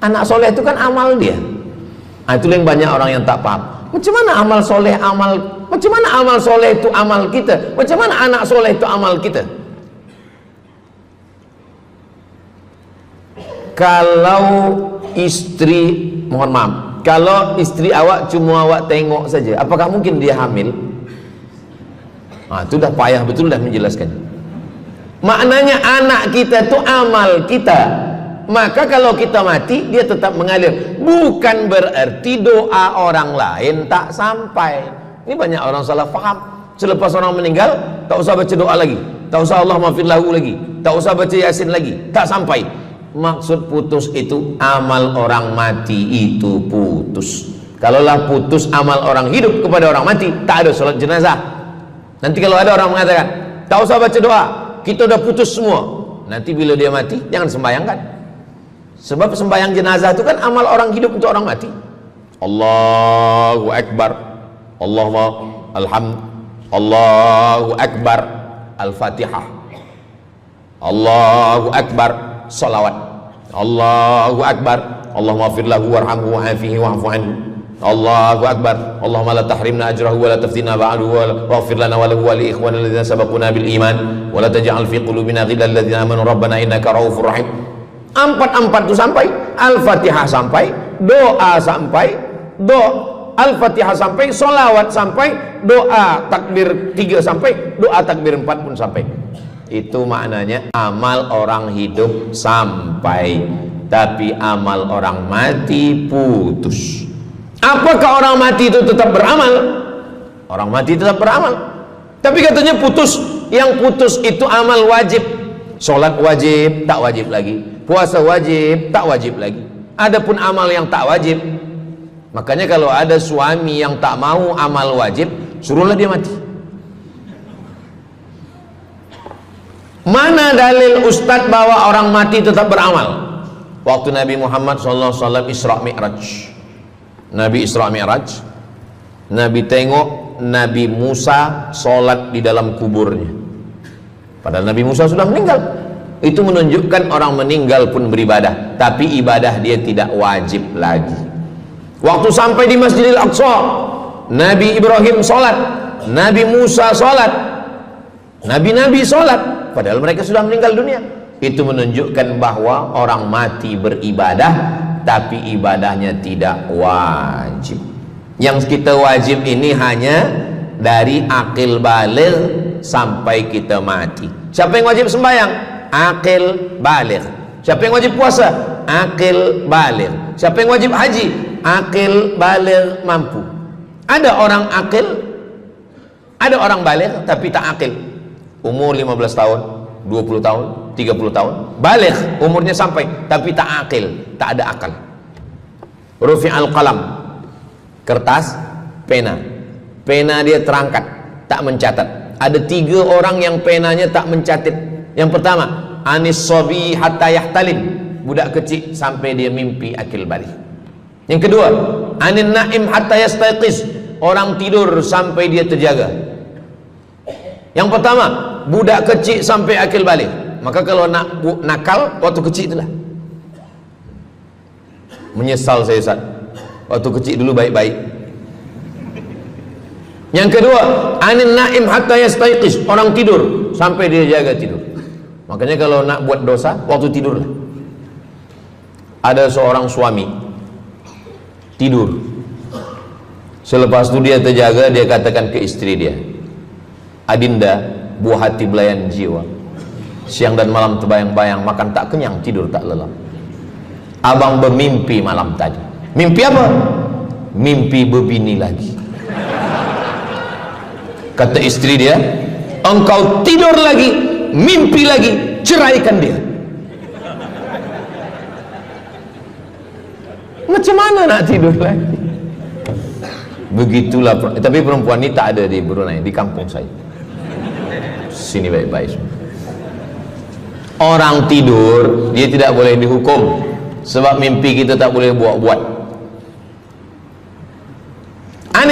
anak soleh itu kan amal dia. Itu yang banyak orang yang tak paham. Macam mana amal soleh, macam mana amal soleh itu amal kita? Macam mana anak soleh itu amal kita? Kalau istri, mohon maaf, kalau istri awak cuma awak tengok saja, apakah mungkin dia hamil? Itu dah payah betul dah menjelaskan. Maknanya anak kita itu amal kita. Maka kalau kita mati, dia tetap mengalir. Bukan berarti doa orang lain tak sampai. Ini banyak orang salah faham. Selepas orang meninggal, tak usah baca doa lagi, tak usah Allah maafir lahu lagi, tak usah baca Yasin lagi, tak sampai. Maksud putus itu amal orang mati itu putus. Kalaulah putus amal orang hidup kepada orang mati, tak ada salat jenazah. Nanti kalau ada orang mengatakan tak usah baca doa, kita udah putus semua, nanti bila dia mati jangan sembahyangkan. Sebab sembahyang jenazah itu kan amal orang hidup untuk orang mati. Allahu Akbar, Allahu Akbar, Al-Fatihah, Allahu Akbar, salawat, Allahu Akbar, Allahumma fir lahu warhamhu wa'afihi wa'fu anhu, Allahu Akbar, Allahumma la tahrimna ajrahu wa la taftina ba'dahu wa waghfir lana wa lahu wa li ikhwanina alladhina sabaquna bil iman wa la taj'al fi qulubina ghillan lil ladzina amanu rabbana innaka ra'ufur rahim. Empat itu sampai, Al-Fatihah sampai, doa sampai, Al-Fatihah sampai, solawat sampai, doa takbir 3 sampai, doa takbir 4 pun sampai. Itu maknanya amal orang hidup sampai, tapi amal orang mati putus. Apakah orang mati itu tetap beramal? Orang mati tetap beramal, tapi katanya putus. Yang putus itu amal wajib. Sholat wajib, tak wajib lagi. Puasa wajib, tak wajib lagi. Adapun amal yang tak wajib, makanya kalau ada suami yang tak mau amal wajib, suruhlah dia mati. Mana dalil ustadz bahwa orang mati tetap beramal? Waktu Nabi Muhammad SAW Isra Mi'raj, Nabi Isra Mi'raj, Nabi tengok Nabi Musa sholat di dalam kuburnya. Padahal Nabi Musa sudah meninggal. Itu menunjukkan orang meninggal pun beribadah, tapi ibadah dia tidak wajib lagi. Waktu sampai di Masjidil Aqsa, Nabi Ibrahim sholat, Nabi Musa sholat, Nabi-Nabi sholat, padahal mereka sudah meninggal dunia. Itu menunjukkan bahwa orang mati beribadah, tapi ibadahnya tidak wajib. Yang kita wajib ini hanya dari akil baligh sampai kita mati. Siapa yang wajib sembahyang? Akil baligh. Siapa yang wajib puasa? Akil baligh. Siapa yang wajib haji? Akil baligh mampu. Ada orang akil, ada orang baligh tapi tak akil. Umur 15 tahun, 20 tahun, 30 tahun, baligh umurnya sampai tapi tak akil, tak ada akal. Rufi'al qalam, kertas, pena dia terangkat, tak mencatat. Ada 3 orang yang penanya tak mencatat. Yang pertama, anis sobi hatta yahtalim, budak kecil sampai dia mimpi akil balik. Yang kedua, anin naim hatta yastayqiz, orang tidur sampai dia terjaga. Yang pertama, budak kecil sampai akil balik. Maka kalau nak nakal waktu kecil itulah. Menyesal saya Ustaz, waktu kecil dulu baik-baik. Yang kedua, anin naim hatta yastayqiz, orang tidur sampai dia jaga tidur. Makanya kalau nak buat dosa waktu tidurlah. Ada seorang suami tidur, selepas itu dia terjaga, dia katakan ke istri dia, Adinda, buah hati belayan jiwa, siang dan malam terbayang-bayang, makan tak kenyang, tidur tak lelap. Abang bermimpi malam tadi. Mimpi apa? Mimpi berbini lagi. Kata istri dia, engkau tidur lagi, mimpi lagi, ceraikan dia. Macam mana nak tidur lagi? Begitulah. Tapi perempuan ini tak ada di Brunei, di kampung saya. Sini baik-baik. Orang tidur, dia tidak boleh dihukum, sebab mimpi kita tak boleh buat-buat.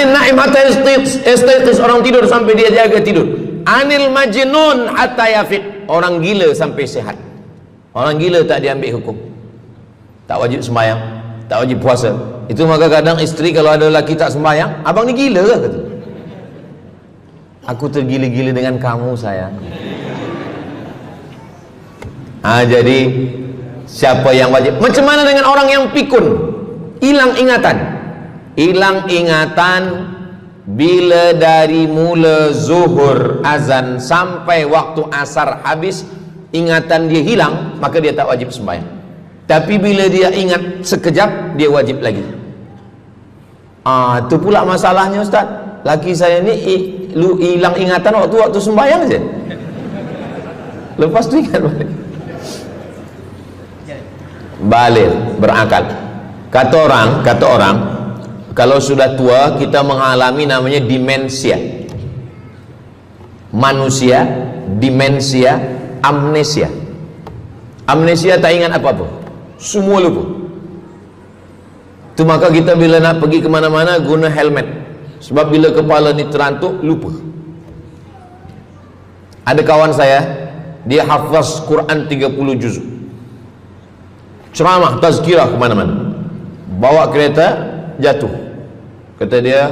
Anin naim hatta yastayqis, orang tidur sampai dia jaga tidur. Anil majnun hatta yafiq, orang gila sampai sehat. Orang gila tak diambil hukum, tak wajib sembahyang, tak wajib puasa. Itu maka kadang isteri kalau ada lelaki tak sembahyang, abang ni gila ke? Kata, aku tergila-gila dengan kamu sayang. Jadi siapa yang wajib? Macam mana dengan orang yang pikun, hilang ingatan? Hilang ingatan bila dari mula zuhur azan sampai waktu asar habis, ingatan dia hilang, maka dia tak wajib sembahyang. Tapi bila dia ingat sekejap, dia wajib lagi. Itu pula masalahnya Ustaz. Laki saya ni hilang ingatan waktu sembahyang saja. Lepas tu ingat balik berakal. Kata orang kalau sudah tua kita mengalami namanya demensia. Manusia demensia, amnesia. Amnesia tak ingat apa-apa, semua lupa. Itu maka kita bila nak pergi kemana-mana guna helmet, sebab bila kepala ni terantuk lupa. Ada kawan saya, dia hafaz Quran 30 juzuk, ceramah tazkirah kemana-mana, bawa kereta jatuh. Kata dia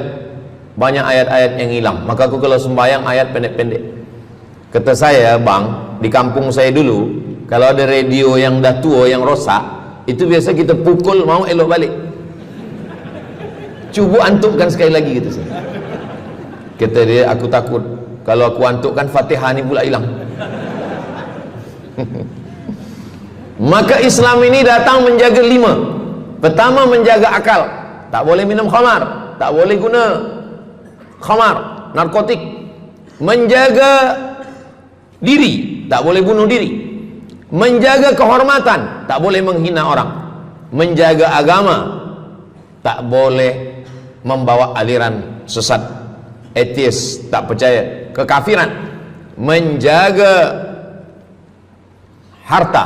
banyak ayat-ayat yang hilang, maka aku kalau sembahyang ayat pendek-pendek. Kata saya, bang, di kampung saya dulu kalau ada radio yang dah tua yang rosak, itu biasa kita pukul mau elok balik. Cuba antukkan sekali lagi, kata saya. Kata dia, aku takut kalau aku antukkan Fatihah ni pula hilang. Maka Islam ini datang menjaga 5. Pertama, menjaga akal. Tak boleh minum khamar, tak boleh guna khamar, narkotik. Menjaga diri, tak boleh bunuh diri. Menjaga kehormatan, tak boleh menghina orang. Menjaga agama, tak boleh membawa aliran sesat, ateis, tak percaya, kekafiran. Menjaga harta,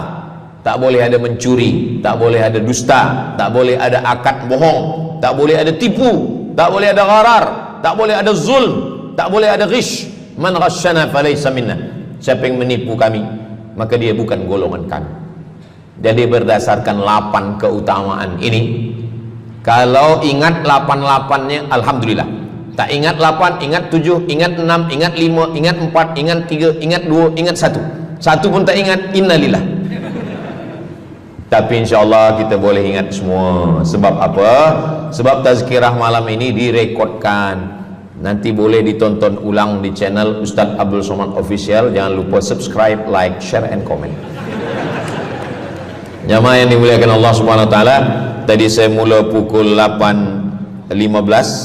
tak boleh ada mencuri, tak boleh ada dusta, tak boleh ada akad bohong, tak boleh ada tipu, tak boleh ada gharar, tak boleh ada zulm, tak boleh ada ghish. Man ghasyana falaysa minna, siapa yang menipu kami maka dia bukan golongan kami. Jadi berdasarkan 8 keutamaan ini, kalau ingat 8-8-nya alhamdulillah. Tak ingat 8, ingat 7, ingat 6, ingat 5, ingat 4, ingat 3, ingat 2, ingat 1. Satu pun tak ingat, innalillah. Tapi insyaAllah kita boleh ingat semua. Sebab apa? Sebab tazkirah malam ini direkodkan, nanti boleh ditonton ulang di channel Ustaz Abdul Somad Official. Jangan lupa subscribe, like, share, and comment. Jamaah yang dimuliakan Allah Subhanahu Wa Taala, tadi saya mula pukul 8.15,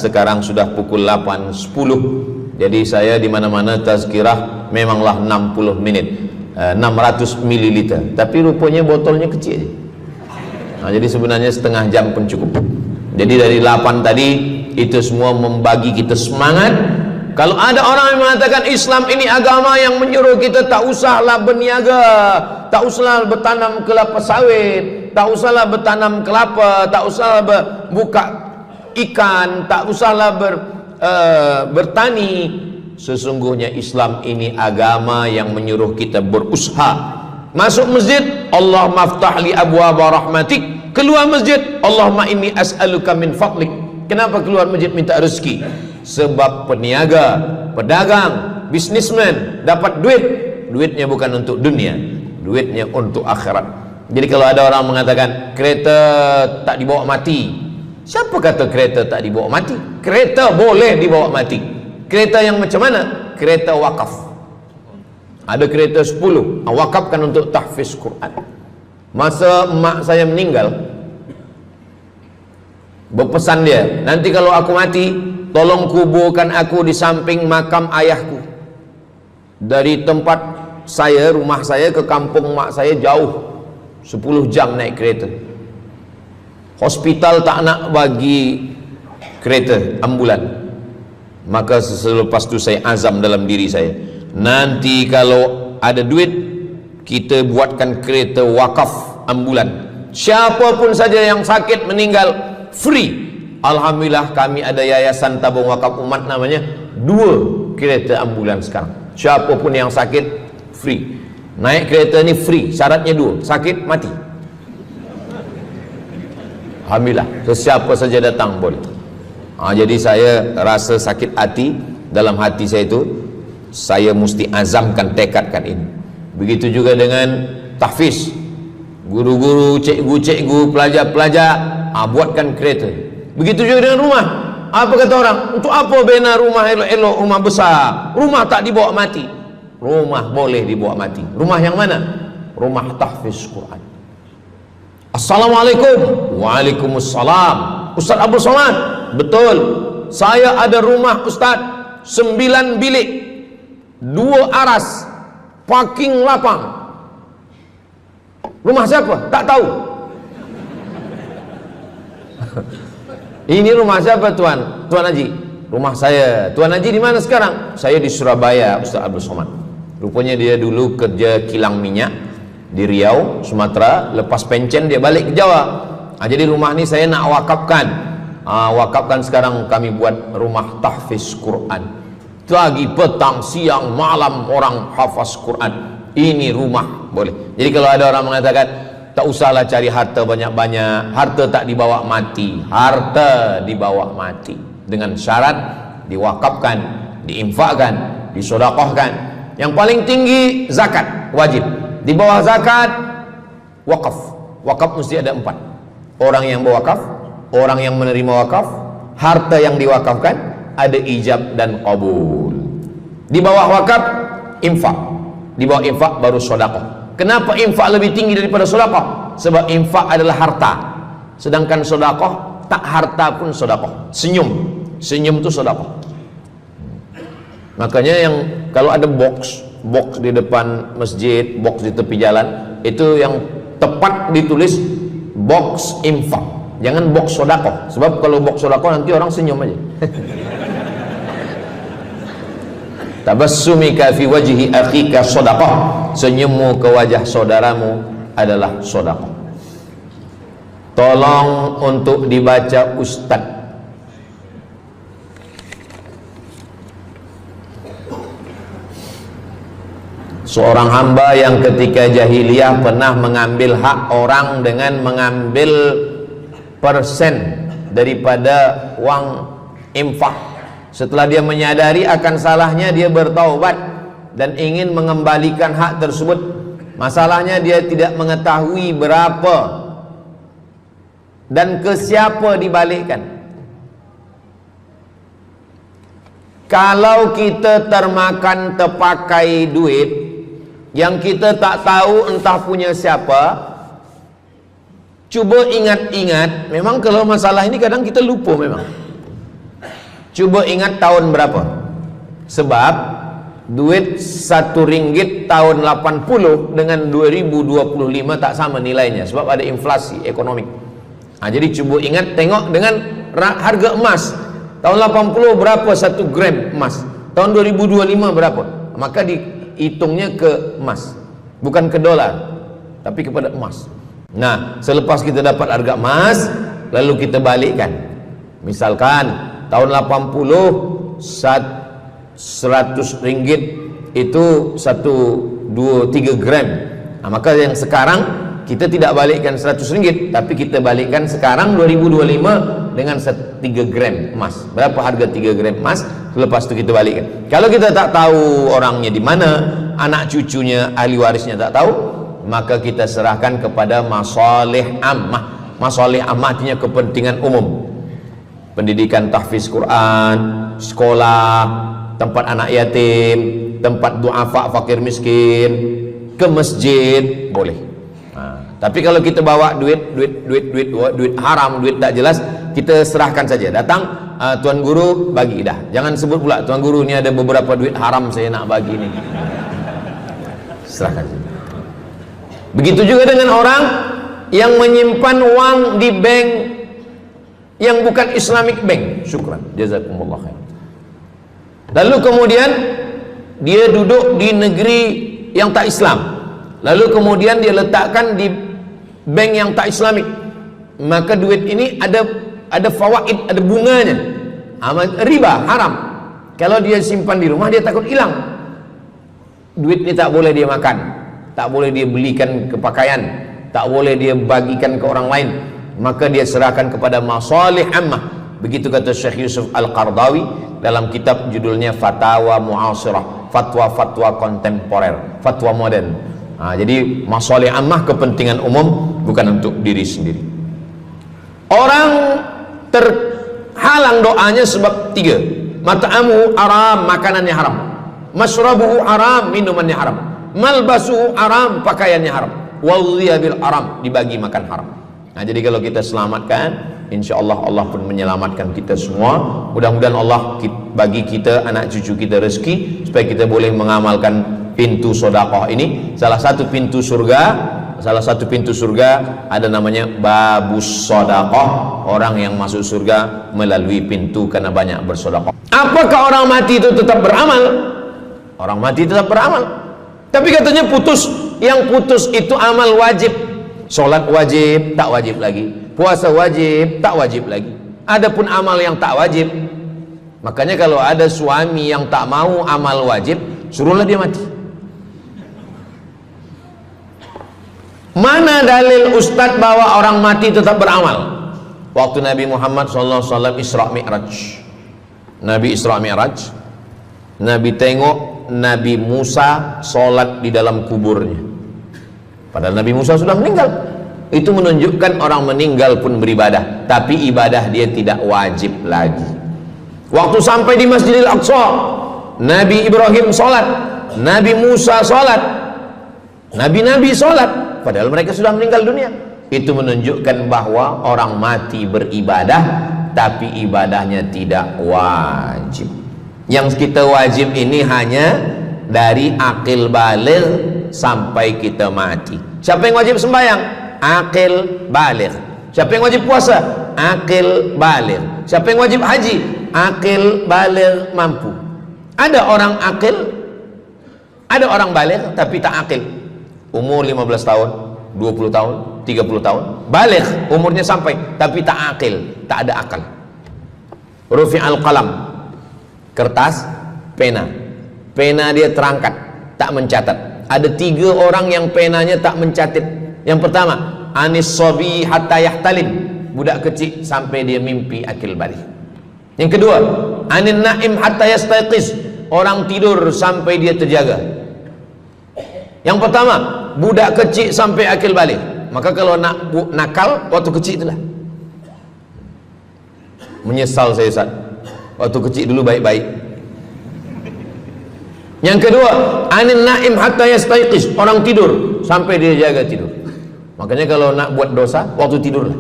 sekarang sudah pukul 8.10. Jadi saya di mana-mana tazkirah memanglah 60 menit. 600 ml, tapi rupanya botolnya kecil. Jadi sebenarnya setengah jam pun cukup. Jadi dari 8 tadi itu semua membagi kita semangat. Kalau ada orang yang mengatakan Islam ini agama yang menyuruh kita tak usahlah berniaga, tak usahlah bertanam kelapa sawit, tak usahlah bertanam kelapa, tak usahlah buka ikan, tak usahlah bertani. Sesungguhnya Islam ini agama yang menyuruh kita berusaha. Masuk masjid, Allahumma aftah li abwaaba rahmatik. Keluar masjid, Allahumma inni as'aluka min fadlik. Kenapa keluar masjid minta rezeki? Sebab peniaga, pedagang, bisnismen dapat duit, duitnya bukan untuk dunia, duitnya untuk akhirat. Jadi kalau ada orang mengatakan kereta tak dibawa mati, siapa kata kereta tak dibawa mati? Kereta boleh dibawa mati. Kereta yang macam mana? Kereta wakaf. Ada kereta 10, wakafkan untuk tahfiz Quran. Masa mak saya meninggal, berpesan dia, nanti kalau aku mati, tolong kuburkan aku di samping makam ayahku. Dari tempat saya, rumah saya ke kampung mak saya jauh, 10 jam naik kereta. Hospital tak nak bagi kereta ambulan. Maka selepas itu saya azam dalam diri saya, nanti kalau ada duit kita buatkan kereta wakaf ambulan. Siapapun saja yang sakit meninggal free, Alhamdulillah kami ada yayasan tabung wakaf umat namanya, 2 kereta ambulans sekarang. Siapapun yang sakit free. Naik kereta ni free, syaratnya 2, sakit mati. Alhamdulillah, sesiapa saja datang boleh. Jadi saya rasa sakit hati, dalam hati saya itu saya mesti azamkan, tekadkan ini. Begitu juga dengan tahfiz, guru-guru, cikgu-cikgu, pelajar-pelajar, buatkan kereta. Begitu juga dengan rumah. Apa kata orang? Untuk apa bina rumah elok-elok, rumah besar? Rumah tak dibawa mati. Rumah boleh dibawa mati. Rumah yang mana? Rumah tahfiz Quran. Assalamualaikum. Waalaikumsalam. Ustaz Abdul Somad, betul, saya ada rumah Ustaz, 9 bilik, 2 aras, parking lapang. Rumah siapa? Tak tahu. Ini rumah siapa Tuan? Tuan Haji. Rumah saya. Tuan Haji di mana sekarang? Saya di Surabaya, Ustaz Abdul Somad. Rupanya dia dulu kerja kilang minyak di Riau, Sumatera. Lepas pencen dia balik ke Jawa. Jadi rumah ni saya nak wakafkan. Wakafkan sekarang kami buat rumah tahfiz Quran. Pagi, petang, siang, malam orang hafaz Quran. Ini rumah boleh. Jadi kalau ada orang mengatakan tak usahlah cari harta banyak-banyak, harta tak dibawa mati. Harta dibawa mati dengan syarat diwakafkan, diinfakkan, disedekahkan. Yang paling tinggi zakat wajib. Di bawah zakat wakaf. Wakaf mesti ada 4. Orang yang berwakaf, orang yang menerima wakaf, harta yang diwakafkan, ada ijab dan qabul. Di bawah wakaf infak. Di bawah infak baru sedekah. Kenapa infak lebih tinggi daripada sedekah? Sebab infak adalah harta, sedangkan sedekah tak harta pun sedekah. Senyum itu sedekah. Makanya yang kalau ada box di depan masjid, box di tepi jalan, itu yang tepat ditulis box infak, jangan box sedekah. Sebab kalau box sedekah nanti orang senyum aja. Tabassumika fi wajhi akhika sedekah, senyummu ke wajah saudaramu adalah sedekah. Tolong untuk dibaca Ustaz. Seorang hamba yang ketika jahiliyah pernah mengambil hak orang dengan mengambil persen daripada uang infak. Setelah dia menyadari akan salahnya, dia bertaubat dan ingin mengembalikan hak tersebut. Masalahnya dia tidak mengetahui berapa dan ke siapa dibalikkan. Kalau kita termakan terpakai duit yang kita tak tahu entah punya siapa, cuba ingat-ingat. Memang kalau masalah ini kadang kita lupa memang. Coba ingat tahun berapa. Sebab duit RM1 tahun 80 dengan 2025 tak sama nilainya, sebab ada inflasi ekonomi. Jadi coba ingat, tengok dengan harga emas. Tahun 80 berapa 1 gram emas? Tahun 2025 berapa? Maka dihitungnya ke emas, bukan ke dolar, tapi kepada emas. Nah, selepas kita dapat harga emas, lalu kita balikkan. Misalkan tahun 80 RM100 itu 1, 2, 3 gram. Maka yang sekarang kita tidak balikkan RM100, tapi kita balikkan sekarang 2025 dengan 3 gram emas. Berapa harga 3 gram emas? Lepas itu kita balikkan. Kalau kita tak tahu orangnya di mana, anak cucunya, ahli warisnya tak tahu, maka kita serahkan kepada masalih ammah. Masalih ammah artinya kepentingan umum. Pendidikan tahfiz Quran, sekolah, tempat anak yatim, tempat duafa fakir miskin, ke masjid boleh. Tapi kalau kita bawa duit haram, duit tak jelas, kita serahkan saja. Datang, tuan guru bagi dah. Jangan sebut pula, tuan guru ni ada beberapa duit haram saya nak bagi ni. Serahkan saja. Begitu juga dengan orang yang menyimpan uang di bank yang bukan Islamic bank. Syukran, jazakumullah khair. Lalu kemudian dia duduk di negeri yang tak Islam, lalu kemudian dia letakkan di bank yang tak Islamik. Maka duit ini ada ada fawaid, ada bunganya. Riba haram. Kalau dia simpan di rumah dia takut hilang. Duit ini tak boleh dia makan, tak boleh dia belikan ke pakaian, tak boleh dia bagikan ke orang lain, maka dia serahkan kepada masalih ammah. Begitu kata Syekh Yusuf Al-Qardawi dalam kitab judulnya Fatawa Mu'asirah, fatwa-fatwa kontemporer, fatwa modern. Jadi masalih ammah, kepentingan umum, bukan untuk diri sendiri. Orang terhalang doanya sebab 3. Mat'amu haram, makanannya haram. Masyrabuhu haram, minumannya haram. Malbasuhu haram, pakaiannya haram. Wadhiya bil haram, dibagi makan haram. Jadi kalau kita selamatkan, insyaallah Allah pun menyelamatkan kita semua. Mudah-mudahan Allah bagi kita, anak cucu kita rezeki supaya kita boleh mengamalkan pintu sedekah ini. Salah satu pintu surga ada namanya babus sedekah. Orang yang masuk surga melalui pintu karena banyak bersedekah. Apakah orang mati itu tetap beramal? Orang mati tetap beramal, tapi katanya putus. Yang putus itu amal wajib. Sholat wajib, tak wajib lagi. Puasa wajib, tak wajib lagi. Adapun amal yang tak wajib, makanya kalau ada suami yang tak mau amal wajib, suruhlah dia mati. Mana dalil Ustadz bahwa orang mati tetap beramal? Waktu Nabi Muhammad SAW Isra Mi'raj, Nabi Isra Mi'raj, Nabi tengok Nabi Musa sholat di dalam kuburnya, padahal Nabi Musa sudah meninggal. Itu menunjukkan orang meninggal pun beribadah, tapi ibadah dia tidak wajib lagi. Waktu sampai di Masjidil Aqsa, Nabi Ibrahim sholat, Nabi Musa sholat, Nabi-Nabi sholat, padahal mereka sudah meninggal dunia. Itu menunjukkan bahwa orang mati beribadah, tapi ibadahnya tidak wajib. Yang kita wajib ini hanya dari akil baligh sampai kita mati. Siapa yang wajib sembahyang? Akil baligh. Siapa yang wajib puasa? Akil baligh. Siapa yang wajib haji? Akil baligh mampu. Ada orang akil, ada orang baligh tapi tak akil. Umur 15 tahun, 20 tahun, 30 tahun, baligh, umurnya sampai, tapi tak akil, tak ada akal. Rufi'al qalam, kertas, pena dia terangkat, tak mencatat. Ada 3 orang yang penanya tak mencatat. Yang pertama, anis sobi hatta yahtalim, budak kecil sampai dia mimpi akil balik. Yang kedua, anin naim hatta yastayqiz, orang tidur sampai dia terjaga. Yang pertama, budak kecil sampai akil balik. Maka kalau nak nakal waktu kecil itulah. Menyesal saya Ustaz, waktu kecil dulu baik-baik. Yang kedua, anin naim hatta yastayqiz, orang tidur sampai dia jaga tidur. Makanya kalau nak buat dosa waktu tidurlah.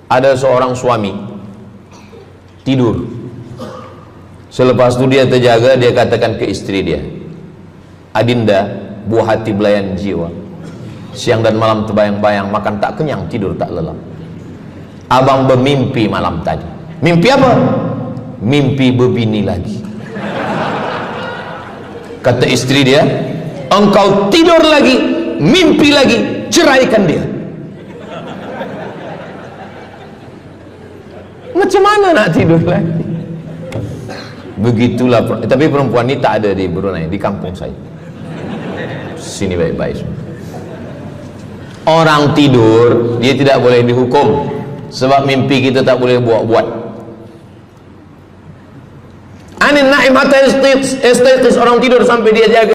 Ada seorang suami tidur, selepas itu dia terjaga, dia katakan ke istri dia, Adinda, buah hati belayan jiwa, siang dan malam terbayang-bayang, makan tak kenyang, tidur tak lelap. Abang bermimpi malam tadi. Mimpi apa? Mimpi berbini lagi. Kata istri dia, engkau tidur lagi, mimpi lagi, ceraikan dia. Macam mana nak tidur lagi? Begitulah. Tapi perempuan ini tak ada di Brunei, di kampung saya. Sini baik-baik. Orang tidur dia tidak boleh dihukum, sebab mimpi kita tak boleh buat-buat. Anin naim hatta yastayqiz, orang tidur sampai dia jaga